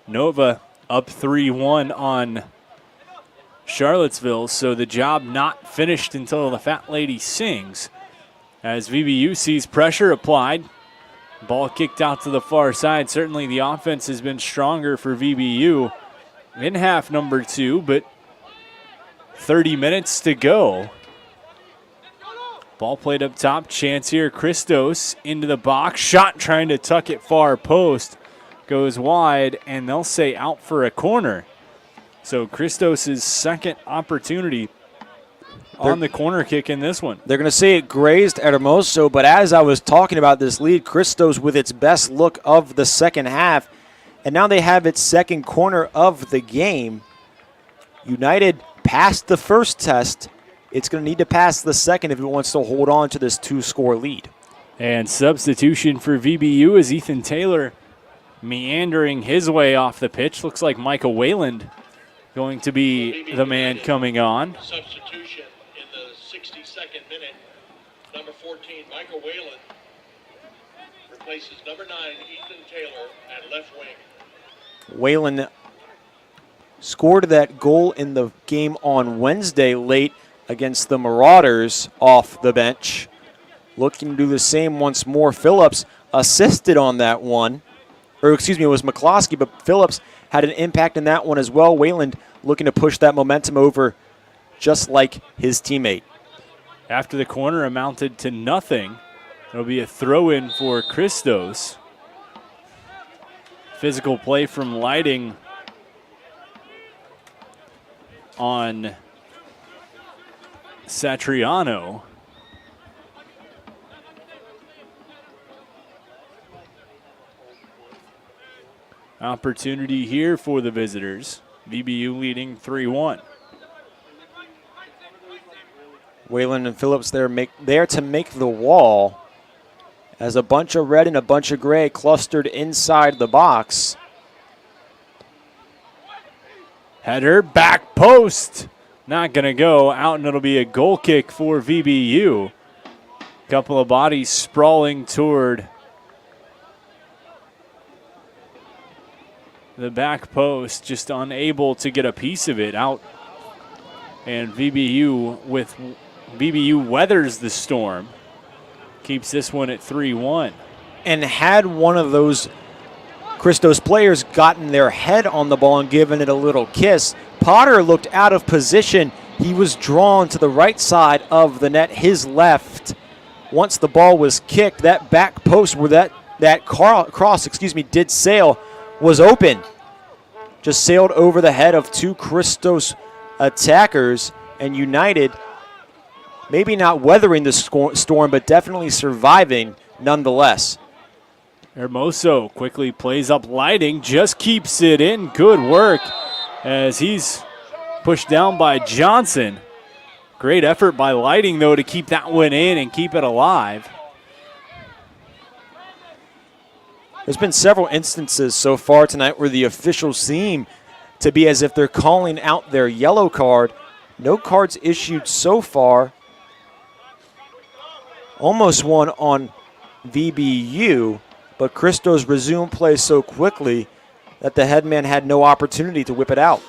Nova up 3-1 on Charlottesville, so the job not finished until the Fat Lady sings. As VBU sees pressure applied, ball kicked out to the far side. Certainly the offense has been stronger for VBU in half number 2, but 30 minutes to go. Ball played up top. Chance here. Christos into the box. Shot trying to tuck it far post. Goes wide, and they'll say out for a corner. So Christos' second opportunity on the corner kick in this one. They're going to say it grazed Hermoso, but as I was talking about this lead, Christos with its best look of the second half, and now they have its second corner of the game. United passed the first test. It's going to need to pass the second if it wants to hold on to this 2-score lead. And substitution for VBU is Ethan Taylor meandering his way off the pitch. Looks like Micah Wayland going to be the man coming on. Substitution in the 62nd minute. Number 14, Michael Whalen, replaces number 9, Ethan Taylor, at left wing. Whalen scored that goal in the game on Wednesday late against the Marauders off the bench. looking to do the same once more. Phillips assisted on that one. Or excuse me, it was McCloskey, but Phillips had an impact in that one as well. Wayland looking to push that momentum over just like his teammate. After the corner amounted to nothing, it'll be a throw-in for Christos. Physical play from Lighting on Satriano. Opportunity here for the visitors. VBU leading 3-1. Wayland and Phillips there to make the wall as a bunch of red and a bunch of gray clustered inside the box. Header, back post. Not going to go out, and it'll be a goal kick for VBU. Couple of bodies sprawling toward the back post, just unable to get a piece of it out. And VBU weathers the storm. Keeps this one at 3-1. And had one of those Christos players gotten their head on the ball and given it a little kiss, Potter looked out of position. He was drawn to the right side of the net, his left. Once the ball was kicked, that back post where that cross did sail was open. Just sailed over the head of two Christos attackers, and United maybe not weathering the storm, but definitely surviving nonetheless. Hermoso quickly plays up Lighting, just keeps it in. Good work as he's pushed down by Johnson. Great effort by Lighting, though, to keep that one in and keep it alive. There's been several instances so far tonight where the officials seem to be as if they're calling out their yellow card. No cards issued so far. Almost one on VBU, but Christos resumed play so quickly that the headman had no opportunity to whip it out.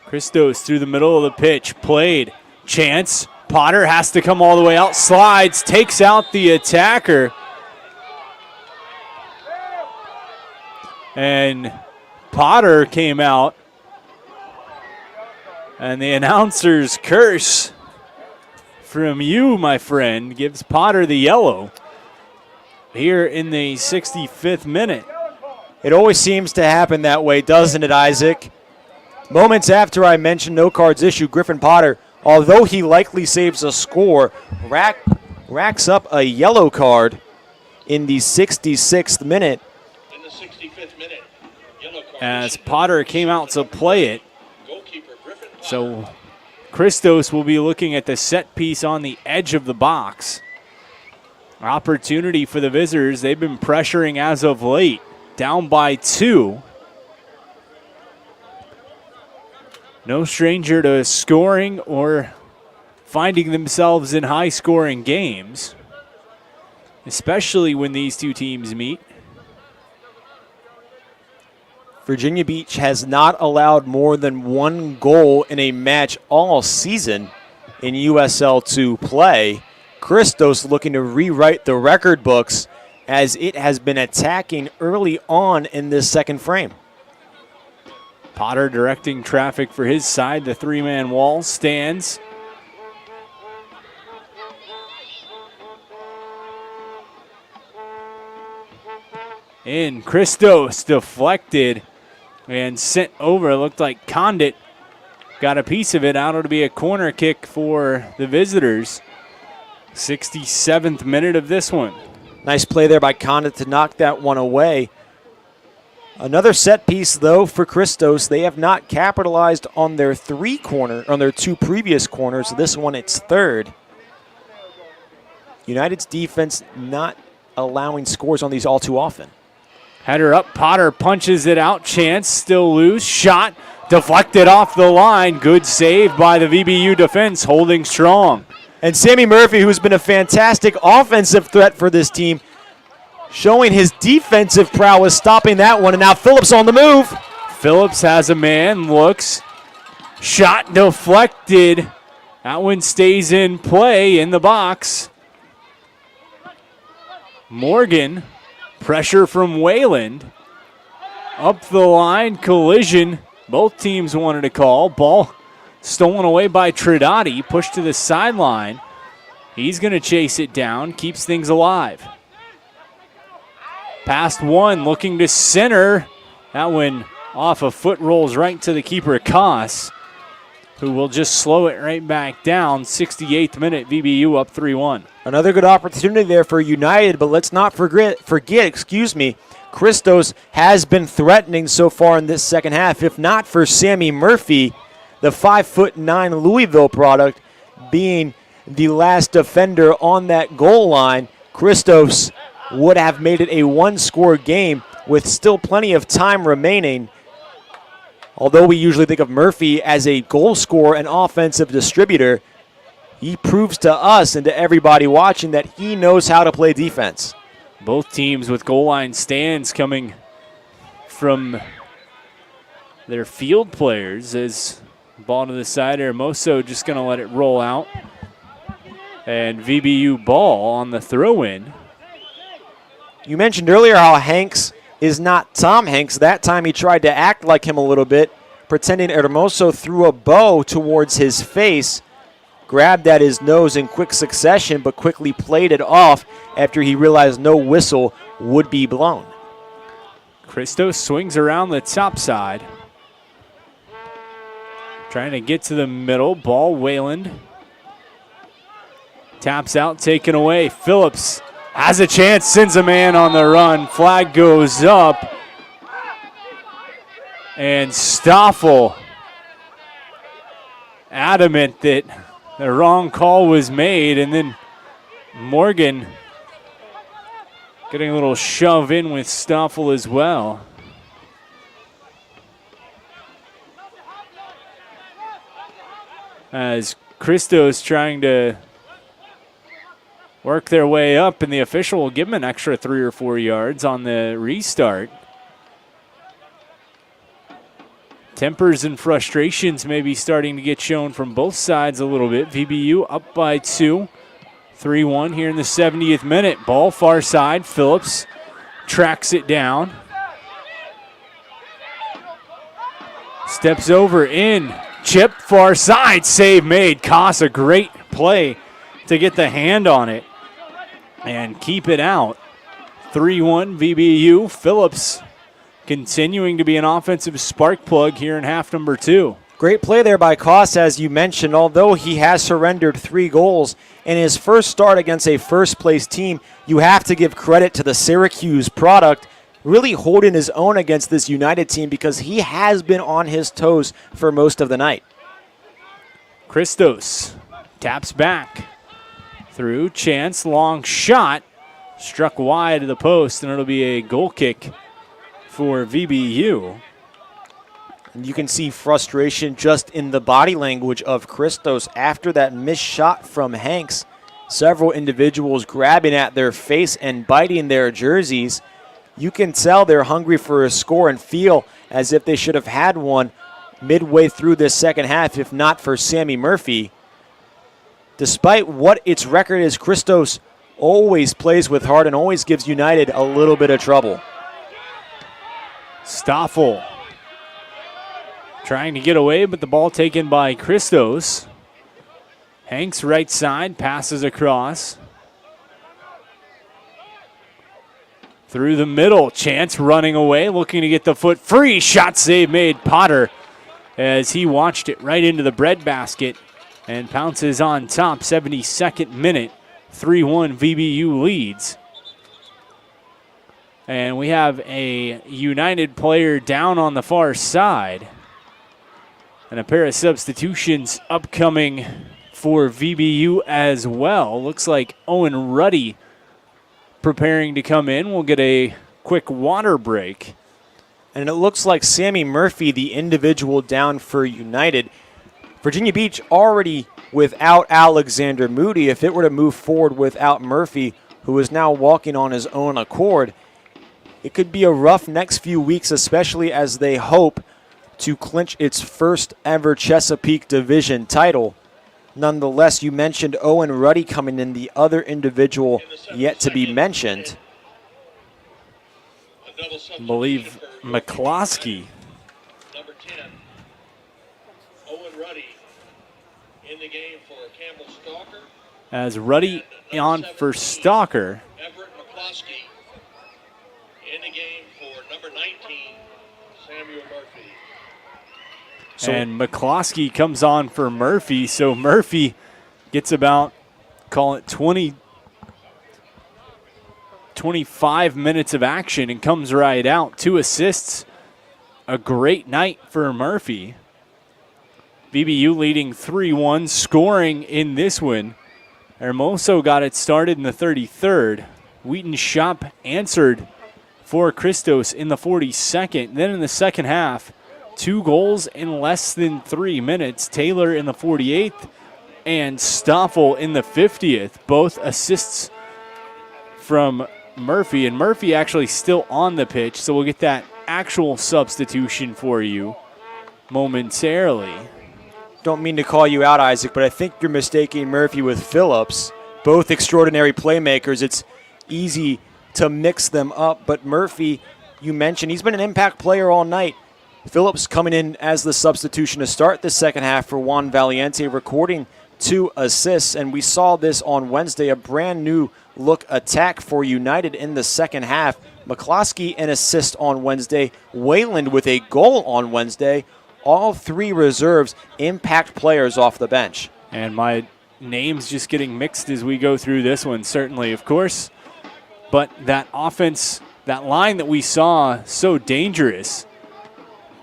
Christos through the middle of the pitch, played, chance, Potter has to come all the way out, slides, takes out the attacker. And Potter came out, and the announcer's curse from you, my friend, gives Potter the yellow here in the 65th minute. It always seems to happen that way, doesn't it, Isaac? Moments after I mentioned no cards issued, Griffin Potter, although he likely saves a score, racks up a yellow card in the 66th minute. In the 65th minute, yellow card as Potter came out to play it. So Christos will be looking at the set piece on the edge of the box. Opportunity for the visitors. They've been pressuring as of late. Down by 2. No stranger to scoring or finding themselves in high-scoring games, especially when these two teams meet. Virginia Beach has not allowed more than one goal in a match all season in USL2 play. Christos looking to rewrite the record books as it has been attacking early on in this second frame. Potter directing traffic for his side. The three-man wall stands. In, Christos deflected and sent over. It looked like Condit got a piece of it. Out to be a corner kick for the visitors. 67th minute of this one. Nice play there by Condit to knock that one away. Another set piece, though, for Christos. They have not capitalized on their two previous corners. This one, it's third. United's defense not allowing scores on these all too often. Header up, Potter punches it out. Chance still loose. Shot deflected off the line. Good save by the VBU defense, holding strong. And Sammy Murphy, who's been a fantastic offensive threat for this team, showing his defensive prowess, stopping that one. And now Phillips on the move. Phillips has a man, looks. Shot deflected That one stays in play in the box. Morgan, pressure from Wayland. Up the line, collision. Both teams wanted a call. Ball stolen away by Tridati, pushed to the sideline. He's going to chase it down, keeps things alive. Past one, looking to center. That one off a foot, rolls right to the keeper, Koss, who will just slow it right back down. 68th minute, VBU up 3-1. Another good opportunity there for United, but let's not forget, Christos has been threatening so far in this second half. If not for Sammy Murphy, the 5'9" Louisville product, being the last defender on that goal line, Christos would have made it a one-score game with still plenty of time remaining. Although we usually think of Murphy as a goal scorer and offensive distributor, he proves to us and to everybody watching that he knows how to play defense. Both teams with goal line stands coming from their field players as ball to the side. Hermoso just going to let it roll out. And VBU ball on the throw-in. You mentioned earlier how Hanks is not Tom Hanks. That time he tried to act like him a little bit, pretending Hermoso threw a bow towards his face, grabbed at his nose in quick succession, but quickly played it off after he realized no whistle would be blown. Christos swings around the top side. Trying to get to the middle. Ball, Wayland. Taps out, taken away. Phillips has a chance, sends a man on the run. Flag goes up. And Stoffel, adamant that the wrong call was made. And then Morgan getting a little shove in with Stoffel as well. As Christos trying to work their way up, and the official will give them an extra 3 or 4 yards on the restart. Tempers and frustrations may be starting to get shown from both sides a little bit. VBU up by 2. 3-1 here in the 70th minute. Ball far side. Phillips tracks it down. Steps over in. Chip far side. Save made. Koss, a great play to get the hand on it and keep it out. 3-1 VBU. Phillips continuing to be an offensive spark plug here in half number 2. Great play there by Koss, as you mentioned. Although he has surrendered 3 goals in his first start against a first-place team, you have to give credit to the Syracuse product really holding his own against this United team because he has been on his toes for most of the night. Christos taps back. Through, chance, long shot, struck wide of the post, and it'll be a goal kick for VBU. And you can see frustration just in the body language of Christos after that missed shot from Hanks. Several individuals grabbing at their face and biting their jerseys. You can tell they're hungry for a score and feel as if they should have had one midway through this second half, if not for Sammy Murphy. Despite what its record is, Christos always plays with heart and always gives United a little bit of trouble. Stoffel trying to get away, but the ball taken by Christos. Hanks right side, passes across. Through the middle, Chance running away, looking to get the foot free. Shot save made. Potter, as he watched it right into the breadbasket and pounces on top. 72nd minute, 3-1 VBU leads. And we have a United player down on the far side. And a pair of substitutions upcoming for VBU as well. Looks like Owen Ruddy preparing to come in. We'll get a quick water break. And it looks like Sammy Murphy, the individual down for United. Virginia Beach already without Alexander Moody. If it were to move forward without Murphy, who is now walking on his own accord, it could be a rough next few weeks, especially as they hope to clinch its first ever Chesapeake Division title. Nonetheless, you mentioned Owen Ruddy coming in, the other individual yet to be mentioned. I believe McCloskey. Number 10, Owen Ruddy in the game for Campbell Stalker. As Ruddy on for Stalker. Everett McCloskey in the game for number 19, Samuel Murphy. And McCloskey comes on for Murphy, so Murphy gets about, call it 25 minutes of action and comes right out. 2 assists. A great night for Murphy. VBU leading 3-1, scoring in this one. Hermoso got it started in the 33rd. Wheaton Shop answered for Christos in the 42nd. Then in the second half, 2 goals in less than 3 minutes. Taylor in the 48th and Stoffel in the 50th. Both assists from Murphy, and Murphy actually still on the pitch, so we'll get that actual substitution for you momentarily. Don't mean to call you out, Isaac, but I think you're mistaking Murphy with Phillips. Both extraordinary playmakers. It's easy to mix them up, but Murphy, you mentioned, he's been an impact player all night. Phillips coming in as the substitution to start the second half for Juan Valiente, recording 2 assists, and we saw this on Wednesday, a brand new look attack for United in the second half. McCloskey an assist on Wednesday, Wayland with a goal on Wednesday. All 3 reserves, impact players off the bench. And my name's just getting mixed as we go through this one, certainly, of course. But that offense, that line that we saw, so dangerous,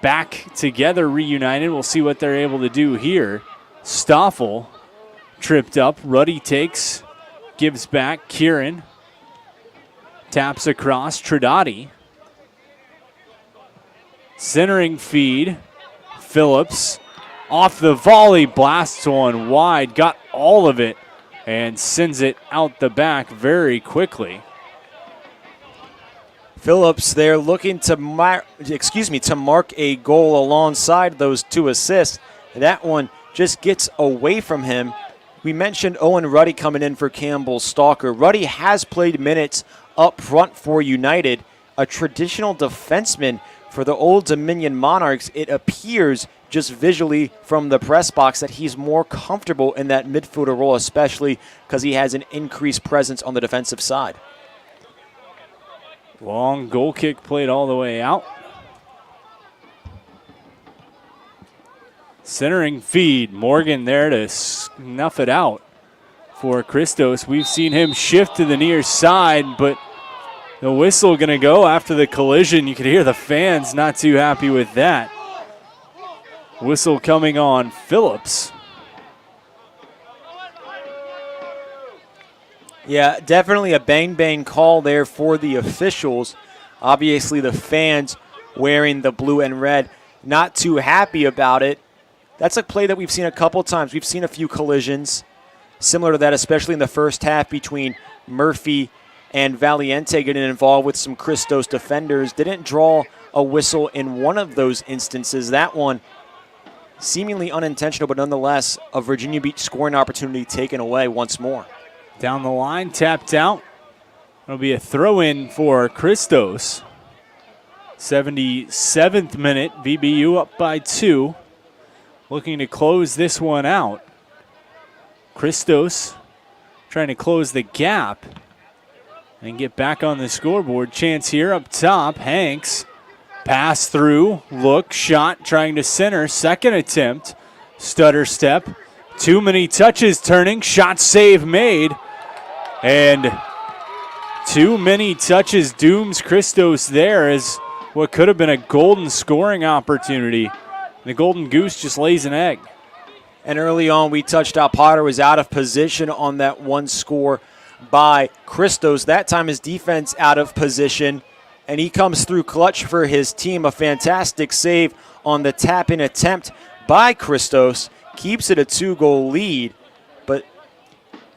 back together, reunited. We'll see what they're able to do here. Stoffel tripped up. Ruddy takes, gives back. Kieran taps across. Tridati. Centering feed. Phillips off the volley, blasts one wide, got all of it, and sends it out the back very quickly. Phillips there looking to mark a goal alongside those 2 assists. That one just gets away from him. We mentioned Owen Ruddy coming in for Campbell Stalker. Ruddy has played minutes up front for United, a traditional defenseman for the Old Dominion Monarchs. It appears just visually from the press box that he's more comfortable in that midfielder role, especially because he has an increased presence on the defensive side. Long goal kick played all the way out. Centering feed. Morgan there to snuff it out for Christos. We've seen him shift to the near side, but the whistle going to go after the collision. You could hear the fans not too happy with that. Whistle coming on Phillips. Yeah, definitely a bang-bang call there for the officials. Obviously, the fans wearing the blue and red, not too happy about it. That's a play that we've seen a couple times. We've seen a few collisions similar to that, especially in the first half between Murphy and Valiente getting involved with some Christos defenders. Didn't draw a whistle in one of those instances. That one seemingly unintentional, but nonetheless a Virginia Beach scoring opportunity taken away once more. Down the line, tapped out. It'll be a throw-in for Christos. 77th minute, VBU up by 2. Looking to close this one out. Christos trying to close the gap and get back on the scoreboard. Chance here up top. Hanks, pass through, look, shot, trying to center. Second attempt, stutter step. Too many touches turning, shot save made. And too many touches dooms Christos there as what could have been a golden scoring opportunity. The Golden Goose just lays an egg. And early on, we touched out Potter was out of position on that one score by Christos. That time his defense out of position, and he comes through clutch for his team. A fantastic save on the tap-in attempt by Christos. Keeps it a 2-goal lead. But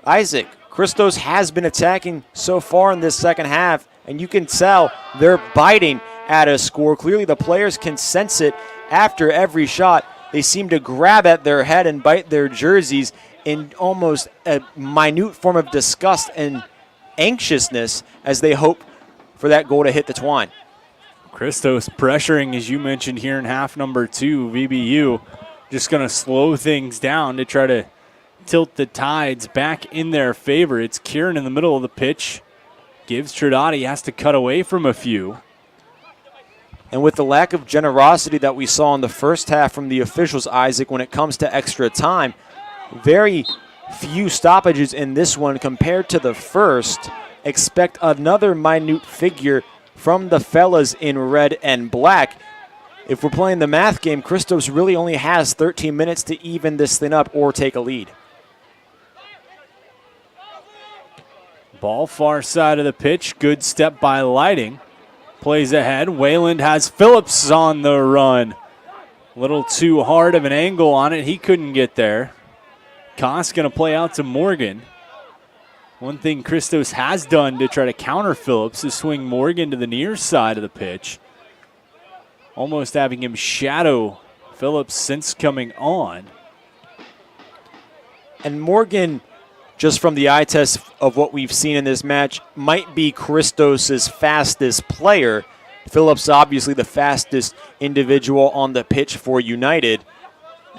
Isaac, Christos has been attacking so far in this second half, and you can tell they're biting at a score. Clearly the players can sense it after every shot. They seem to grab at their head and bite their jerseys in almost a minute form of disgust and anxiousness as they hope for that goal to hit the twine. Christos pressuring, as you mentioned here in half number 2. VBU just going to slow things down to try to tilt the tides back in their favor. It's Kieran in the middle of the pitch. Gives Tridati, has to cut away from a few. And with the lack of generosity that we saw in the first half from the officials, Isaac, when it comes to extra time, very few stoppages in this one compared to the first. Expect another minute figure from the fellas in red and black. If we're playing the math game, Christos really only has 13 minutes to even this thing up or take a lead. Ball far side of the pitch. Good step by Lighting. Plays ahead. Wayland has Phillips on the run. A little too hard of an angle on it. He couldn't get there. Koss going to play out to Morgan. One thing Christos has done to try to counter Phillips is swing Morgan to the near side of the pitch. Almost having him shadow Phillips since coming on. And Morgan, just from the eye test of what we've seen in this match, might be Christos' fastest player. Phillips obviously the fastest individual on the pitch for United.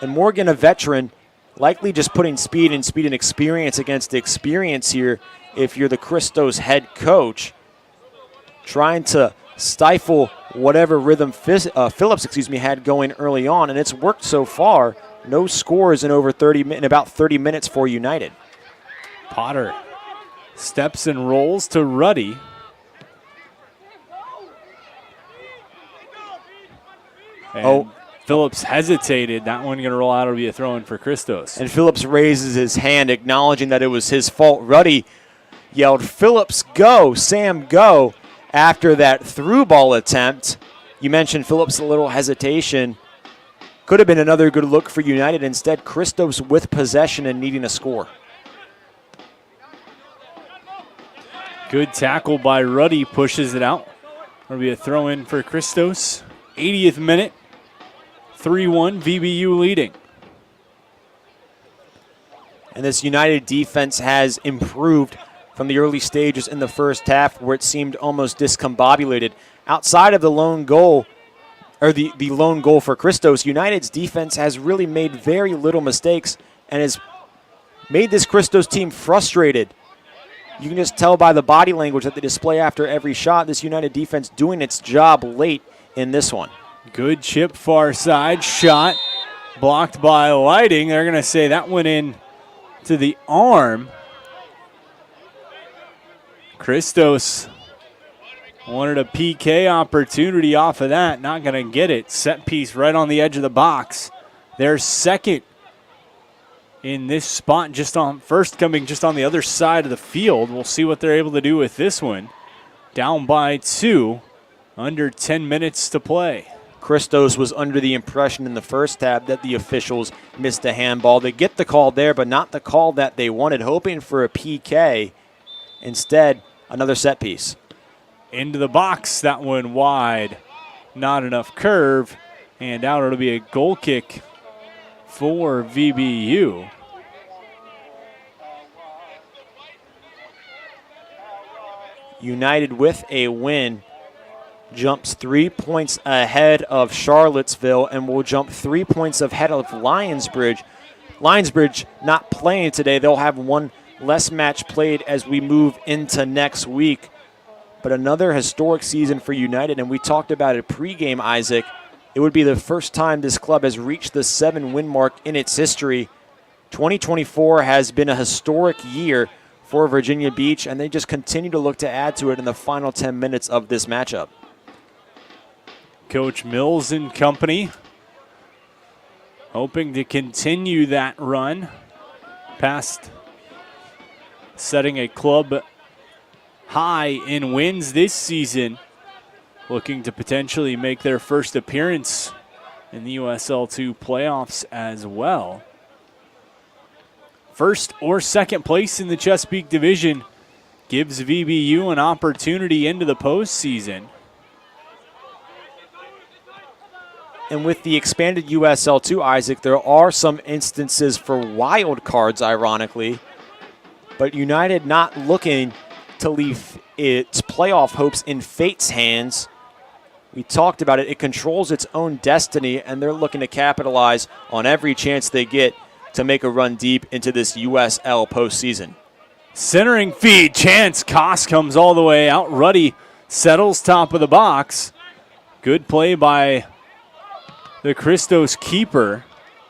And Morgan, a veteran, likely just putting speed and experience against experience here if you're the Christos head coach. Trying to stifle whatever rhythm Phillips had going early on, and it's worked so far. No scores in about 30 minutes for United. Potter steps and rolls to Ruddy. And Phillips hesitated. That one going to roll out. It'll be a throw-in for Christos. And Phillips raises his hand, acknowledging that it was his fault. Ruddy yelled, "Phillips, go! Sam, go!" after that through ball attempt. You mentioned Phillips' a little hesitation. Could have been another good look for United. Instead, Christos with possession and needing a score. Good tackle by Ruddy, pushes it out. It'll be a throw-in for Christos. 80th minute, 3-1, VBU leading. And this United defense has improved from the early stages in the first half where it seemed almost discombobulated. Outside of the lone goal, or the lone goal for Christos, United's defense has really made very little mistakes and has made this Christos team frustrated. You can just tell by the body language that they display after every shot, this United defense doing its job late in this one. Good chip far side, shot blocked by Lighting. They're going to say that went in to the arm. Christos wanted a PK opportunity off of that. Not going to get it. Set piece right on the edge of the box. They're second in this spot, first coming just on the other side of the field. We'll see what they're able to do with this one. Down by 2, under 10 minutes to play. Christos was under the impression in the first half that the officials missed a handball. They get the call there, but not the call that they wanted, hoping for a PK. Instead, another set piece. Into the box, that one wide. Not enough curve, and out it'll be a goal kick for VBU. United with a win jumps 3 points ahead of Charlottesville and will jump 3 points ahead of Lionsbridge. Lionsbridge not playing today. They'll have one less match played as we move into next week. But another historic season for United, and we talked about it pregame, Isaac. It would be the first time this club has reached the 7-win mark in its history. 2024 has been a historic year for Virginia Beach, and they just continue to look to add to it in the final 10 minutes of this matchup. Coach Mills and company hoping to continue that run past setting a club high in wins this season, looking to potentially make their first appearance in the USL2 playoffs as well. First or second place in the Chesapeake Division gives VBU an opportunity into the postseason. And with the expanded USL2, Isaac, there are some instances for wild cards, ironically. But United not looking to leave its playoff hopes in fate's hands. We talked about it. It controls its own destiny, and they're looking to capitalize on every chance they get to make a run deep into this USL postseason. Centering feed, chance. Koss comes all the way out. Ruddy settles top of the box. Good play by the Christos keeper.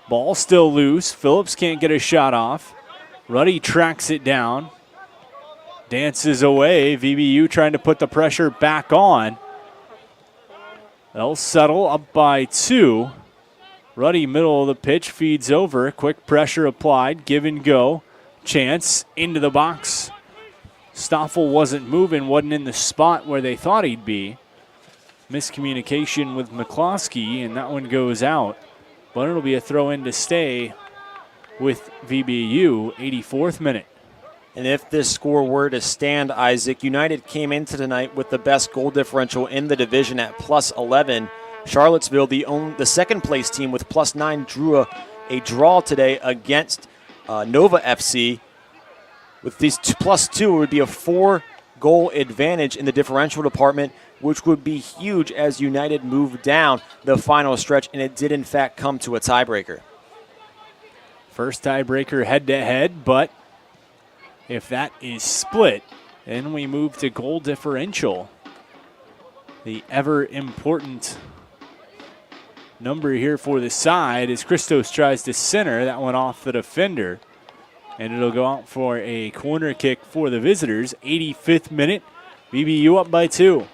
Ball still loose. Phillips can't get a shot off. Ruddy tracks it down. Dances away. VBU trying to put the pressure back on. They'll settle up by 2. Ruddy, middle of the pitch, feeds over. Quick pressure applied. Give and go. Chance into the box. Stoffel wasn't moving, wasn't in the spot where they thought he'd be. Miscommunication with McCloskey, and that one goes out. But it'll be a throw in to stay with VBU, 84th minute. And if this score were to stand, Isaac, United came into tonight with the best goal differential in the division at plus 11. Charlottesville, the second place team with plus 9, drew a draw today against Nova FC. With these plus 2, it would be a 4-goal advantage in the differential department, which would be huge as United moved down the final stretch, and it did in fact come to a tiebreaker. First tiebreaker head-to-head, but if that is split, then we move to goal differential. The ever-important number here for the side as Christos tries to center. That one off the defender. And it'll go out for a corner kick for the visitors. 85th minute, VBU up by 2.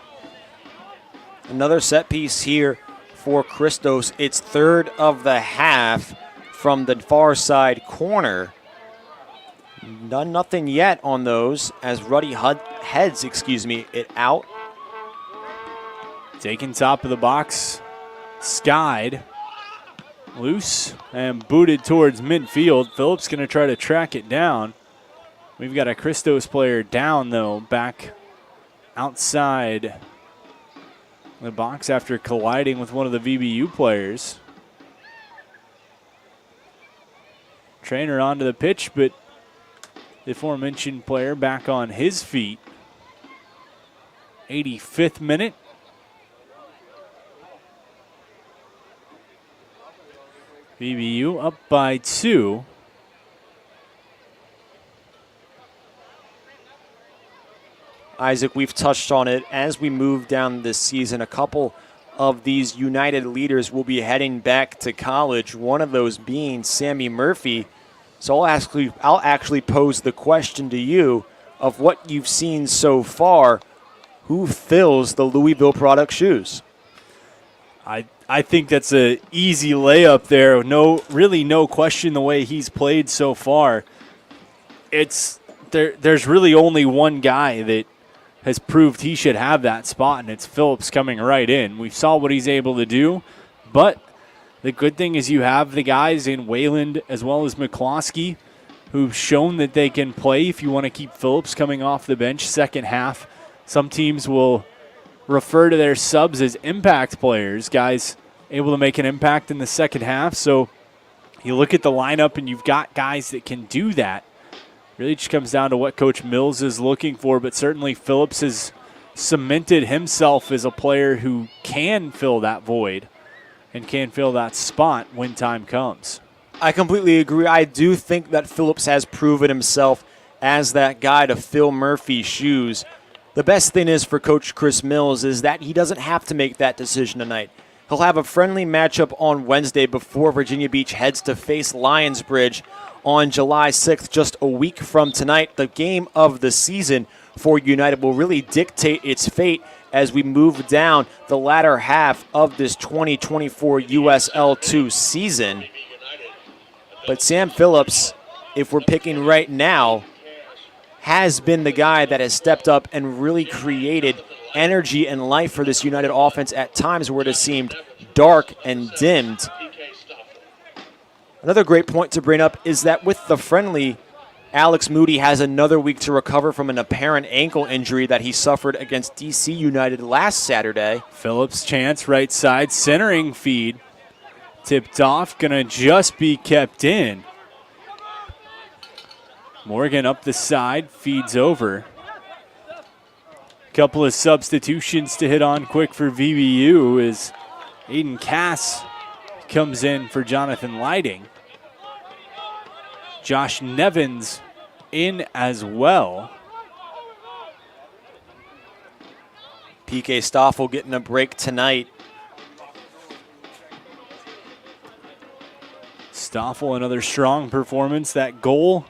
Another set piece here for Christos. It's third of the half from the far side corner. Done nothing yet on those as Ruddy heads it out. Taking top of the box, skied, loose, and booted towards midfield. Phillips going to try to track it down. We've got a Christos player down, though, back outside the box after colliding with one of the VBU players. Trainer onto the pitch, but the aforementioned player back on his feet. 85th minute. VBU up by 2. Isaac, we've touched on it. As we move down this season, a couple of these United leaders will be heading back to college, one of those being Sammy Murphy. So I'll actually pose the question to you of what you've seen so far. Who fills the Louisville product shoes? I think that's an easy layup there. No question the way he's played so far. There's really only one guy that has proved he should have that spot, and it's Phillips coming right in. We saw what he's able to do, but the good thing is you have the guys in Wayland as well as McCloskey who've shown that they can play if you want to keep Phillips coming off the bench second half. Some teams will refer to their subs as impact players, guys able to make an impact in the second half. So you look at the lineup and you've got guys that can do that. Really just comes down to what Coach Mills is looking for, but certainly Phillips has cemented himself as a player who can fill that void and can fill that spot when time comes. I completely agree. I do think that Phillips has proven himself as that guy to fill Murphy's shoes. The best thing is for Coach Chris Mills is that he doesn't have to make that decision tonight. He'll have a friendly matchup on Wednesday before Virginia Beach heads to face Lionsbridge on July 6th, just a week from tonight. The game of the season for United will really dictate its fate as we move down the latter half of this 2024 USL2 season. But Sam Phillips, if we're picking right now, has been the guy that has stepped up and really created energy and life for this United offense at times where it has seemed dark and dimmed. Another great point to bring up is that with the friendly, Alex Moody has another week to recover from an apparent ankle injury that he suffered against DC United last Saturday. Phillips chance right side, centering feed. Tipped off, gonna just be kept in. Morgan up the side, feeds over. Couple of substitutions to hit on quick for VBU as Aiden Cass comes in for Jonathan Lighting. Josh Nevins in as well. PK Stoffel getting a break tonight. Stoffel, another strong performance. That goal,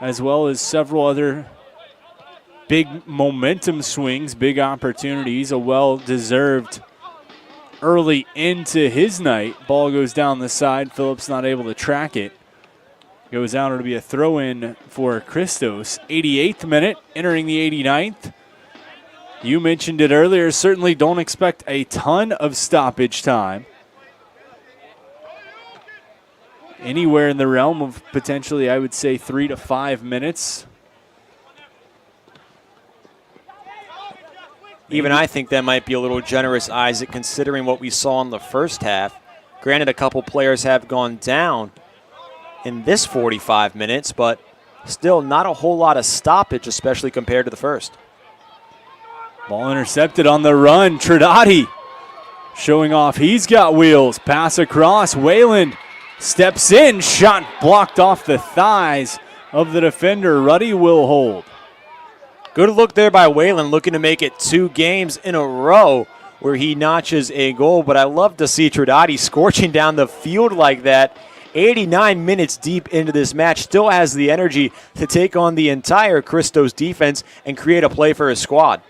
as well as several other big momentum swings, big opportunities, a well-deserved early into his night. Ball goes down the side. Phillips not able to track it. Goes out. It'll be a throw-in for Christos. 88th minute, entering the 89th. You mentioned it earlier. Certainly don't expect a ton of stoppage time. Anywhere in the realm of potentially, I would say, 3 to 5 minutes. Even I think that might be a little generous, Isaac, considering what we saw in the first half. Granted, a couple players have gone down in this 45 minutes, but still not a whole lot of stoppage, especially compared to the first. Ball intercepted on the run. Tridati showing off he's got wheels. Pass across. Wayland steps in. Shot blocked off the thighs of the defender. Ruddy will hold. Good look there by Wayland, looking to make it 2 games in a row where he notches a goal. But I love to see Tridati scorching down the field like that. 89 minutes deep into this match, still has the energy to take on the entire Christos defense and create a play for his squad.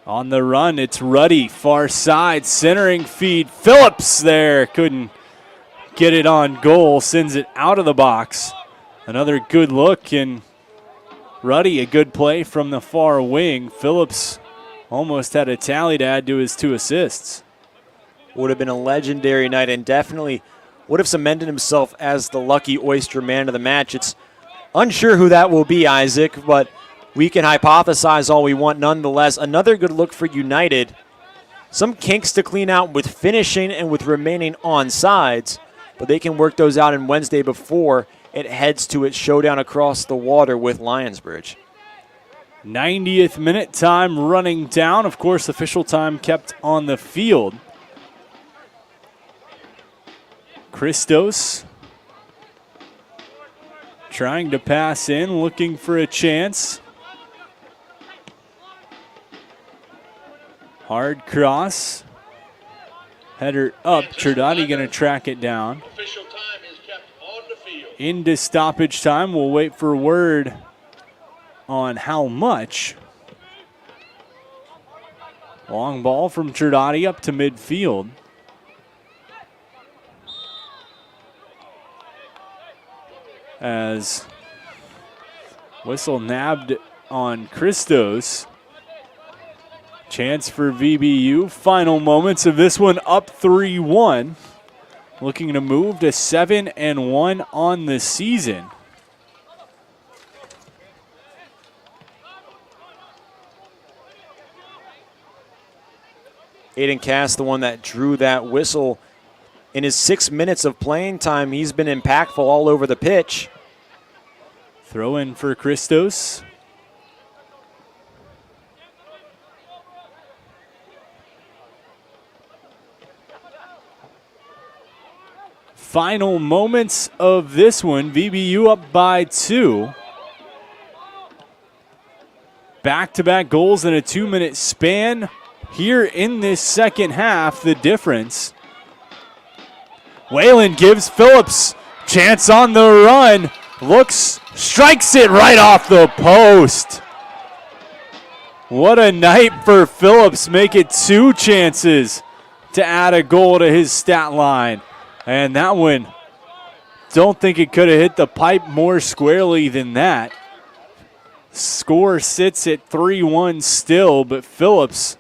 On the run, it's Ruddy, far side, centering feed. Phillips there, couldn't get it on goal, sends it out of the box. Another good look, and Ruddy, a good play from the far wing. Phillips almost had a tally to add to his 2 assists. Would have been a legendary night and definitely would have cemented himself as the lucky Oyster man of the match. It's unsure who that will be, Isaac, but we can hypothesize all we want nonetheless. Another good look for United. Some kinks to clean out with finishing and with remaining on sides, but they can work those out on Wednesday before it heads to its showdown across the water with Lionsbridge. 90th minute, time running down. Of course, official time kept on the field. Christos trying to pass in, looking for a chance. Hard cross. Header up. Tridati going to track it down. Official time is kept on the field. Into stoppage time. We'll wait for word on how much. Long ball from Tridati up to midfield. As whistle nabbed on Christos. Chance for VBU. Final moments of this one, up 3-1. Looking to move to 7-1 on the season. Aiden Cass, the one that drew that whistle. In his 6 minutes of playing time, he's been impactful all over the pitch. Throw in for Christos. Final moments of this one. VBU up by 2. Back-to-back goals in a 2-minute span. Here in this second half, the difference. Wayland gives Phillips chance on the run. Looks, strikes it right off the post. What a night for Phillips. Make it 2 chances to add a goal to his stat line. And that one, don't think it could have hit the pipe more squarely than that. Score sits at 3-1 still, but Phillips,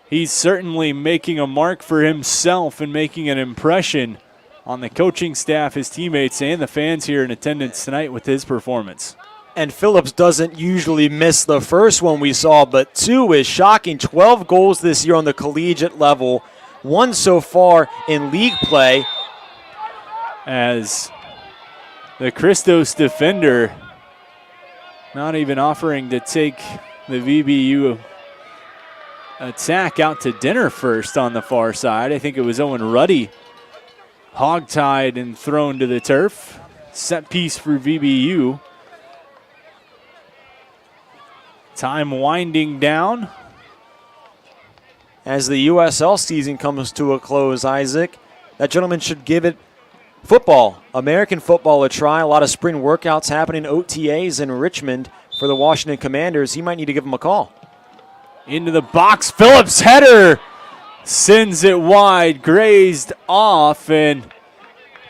he's certainly making a mark for himself and making an impression on the coaching staff, his teammates, and the fans here in attendance tonight with his performance. And Phillips doesn't usually miss the first one we saw, but 2 is shocking. 12 goals this year on the collegiate level. one so far in league play. As the Christos defender not even offering to take the VBU attack out to dinner first on the far side. I think it was Owen Ruddy hogtied and thrown to the turf. Set piece for VBU. Time winding down. As the USL season comes to a close, Isaac, that gentleman should give it football, American football, a try. A lot of spring workouts happening, OTAs in Richmond for the Washington Commanders. He might need to give him a call. Into the box, Phillips header sends it wide, grazed off, and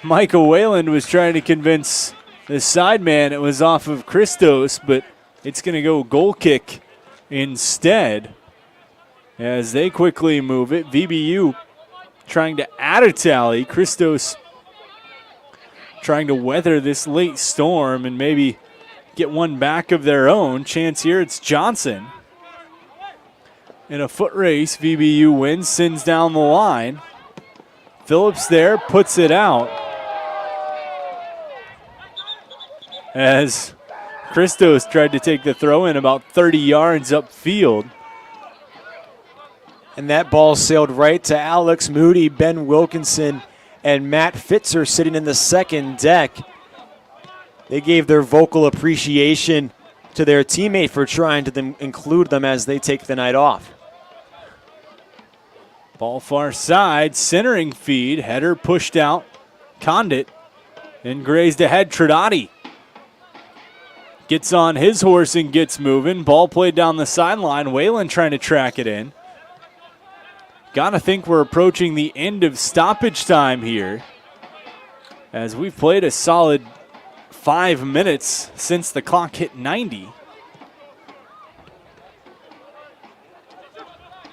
Michael Wayland was trying to convince the side man it was off of Christos, but it's going to go goal kick instead as they quickly move it. VBU trying to add a tally. Christos trying to weather this late storm and maybe get one back of their own. Chance here, it's Johnson. In a foot race, VBU wins, sends down the line. Phillips there, puts it out. As Christos tried to take the throw in about 30 yards upfield. And that ball sailed right to Alex Moody, Ben Wilkinson, and Matt Fitzer sitting in the second deck. They gave their vocal appreciation to their teammate for trying to include them as they take the night off. Ball far side, centering feed, header pushed out, Condit, and grazed ahead, Trinati. Gets on his horse and gets moving. Ball played down the sideline, Wayland trying to track it in. Gotta think we're approaching the end of stoppage time here, as we've played a solid 5 minutes since the clock hit 90.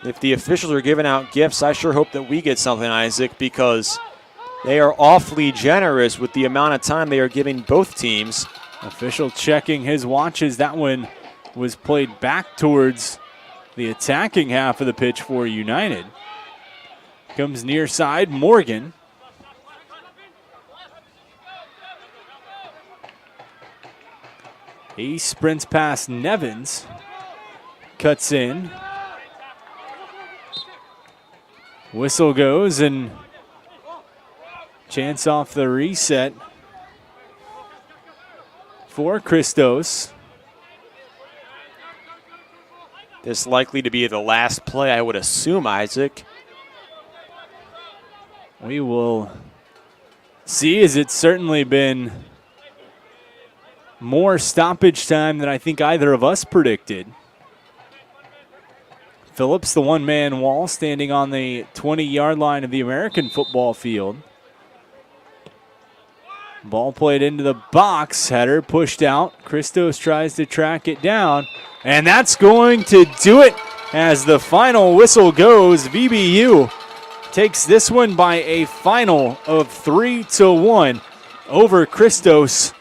If the officials are giving out gifts, I sure hope that we get something, Isaac, because they are awfully generous with the amount of time they are giving both teams. Official checking his watches. That one was played back towards the attacking half of the pitch for United. Comes near side, Morgan. He sprints past Nevins. Cuts in. Whistle goes and chance off the reset for Christos. This likely to be the last play, I would assume, Isaac. We will see, as it's certainly been more stoppage time than I think either of us predicted. Phillips, the one-man wall, standing on the 20-yard line of the American football field. Ball played into the box, header pushed out. Christos tries to track it down, and that's going to do it as the final whistle goes. VBU takes this one by a final of 3-1 over Christos.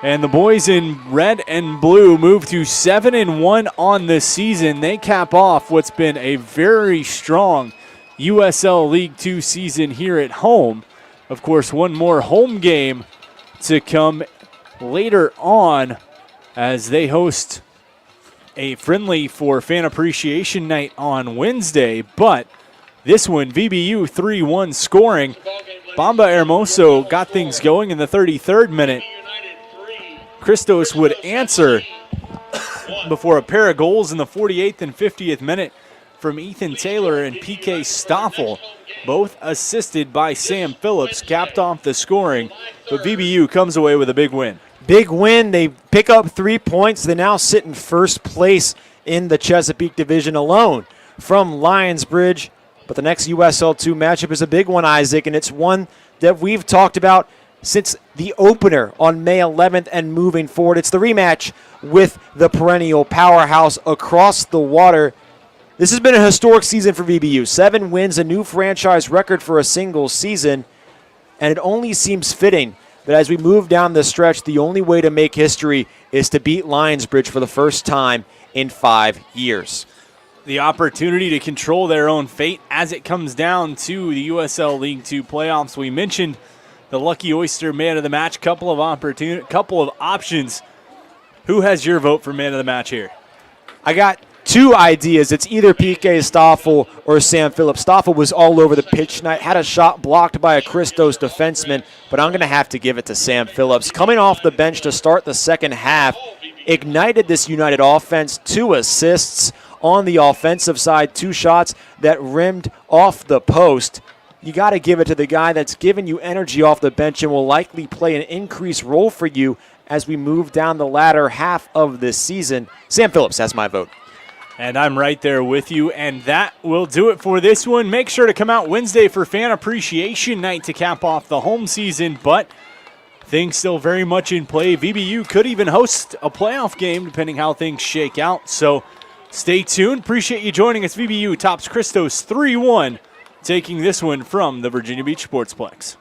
And the boys in red and blue move to 7-1 on the season. They cap off what's been a very strong USL League 2 season here at home. Of course, one more home game to come later on as they host a friendly for Fan Appreciation Night on Wednesday. But this one, VBU 3-1 scoring. Bamba Hermoso got things going in the 33rd minute. Christos would answer before a pair of goals in the 48th and 50th minute from Ethan Taylor and PK Stoffel, both assisted by Sam Phillips, capped off the scoring. But VBU comes away with a big win. Big win. They pick up 3 points. They now sit in first place in the Chesapeake Division alone from Lionsbridge. But the next USL 2 matchup is a big one, Isaac, and it's one that we've talked about since the opener on May 11th and moving forward. It's the rematch with the perennial powerhouse across the water. This has been a historic season for VBU. 7 wins, a new franchise record for a single season, and it only seems fitting that as we move down the stretch, the only way to make history is to beat Lionsbridge for the first time in 5 years. the opportunity to control their own fate as it comes down to the USL League Two playoffs. We mentioned the Lucky Oyster man of the match, couple of options. Who has your vote for man of the match here? I got two ideas. It's either PK Stoffel or Sam Phillips. Stoffel was all over the pitch tonight, had a shot blocked by a Christos defenseman, but I'm going to have to give it to Sam Phillips. Coming off the bench to start the second half, ignited this United offense, 2 assists on the offensive side, 2 shots that rimmed off the post. You got to give it to the guy that's given you energy off the bench and will likely play an increased role for you as we move down the latter half of this season. Sam Phillips has my vote. And I'm right there with you, and that will do it for this one. Make sure to come out Wednesday for Fan Appreciation Night to cap off the home season, but things still very much in play. VBU could even host a playoff game depending how things shake out, so stay tuned. Appreciate you joining us. VBU tops Christos 3-1, taking this one from the Virginia Beach Sportsplex.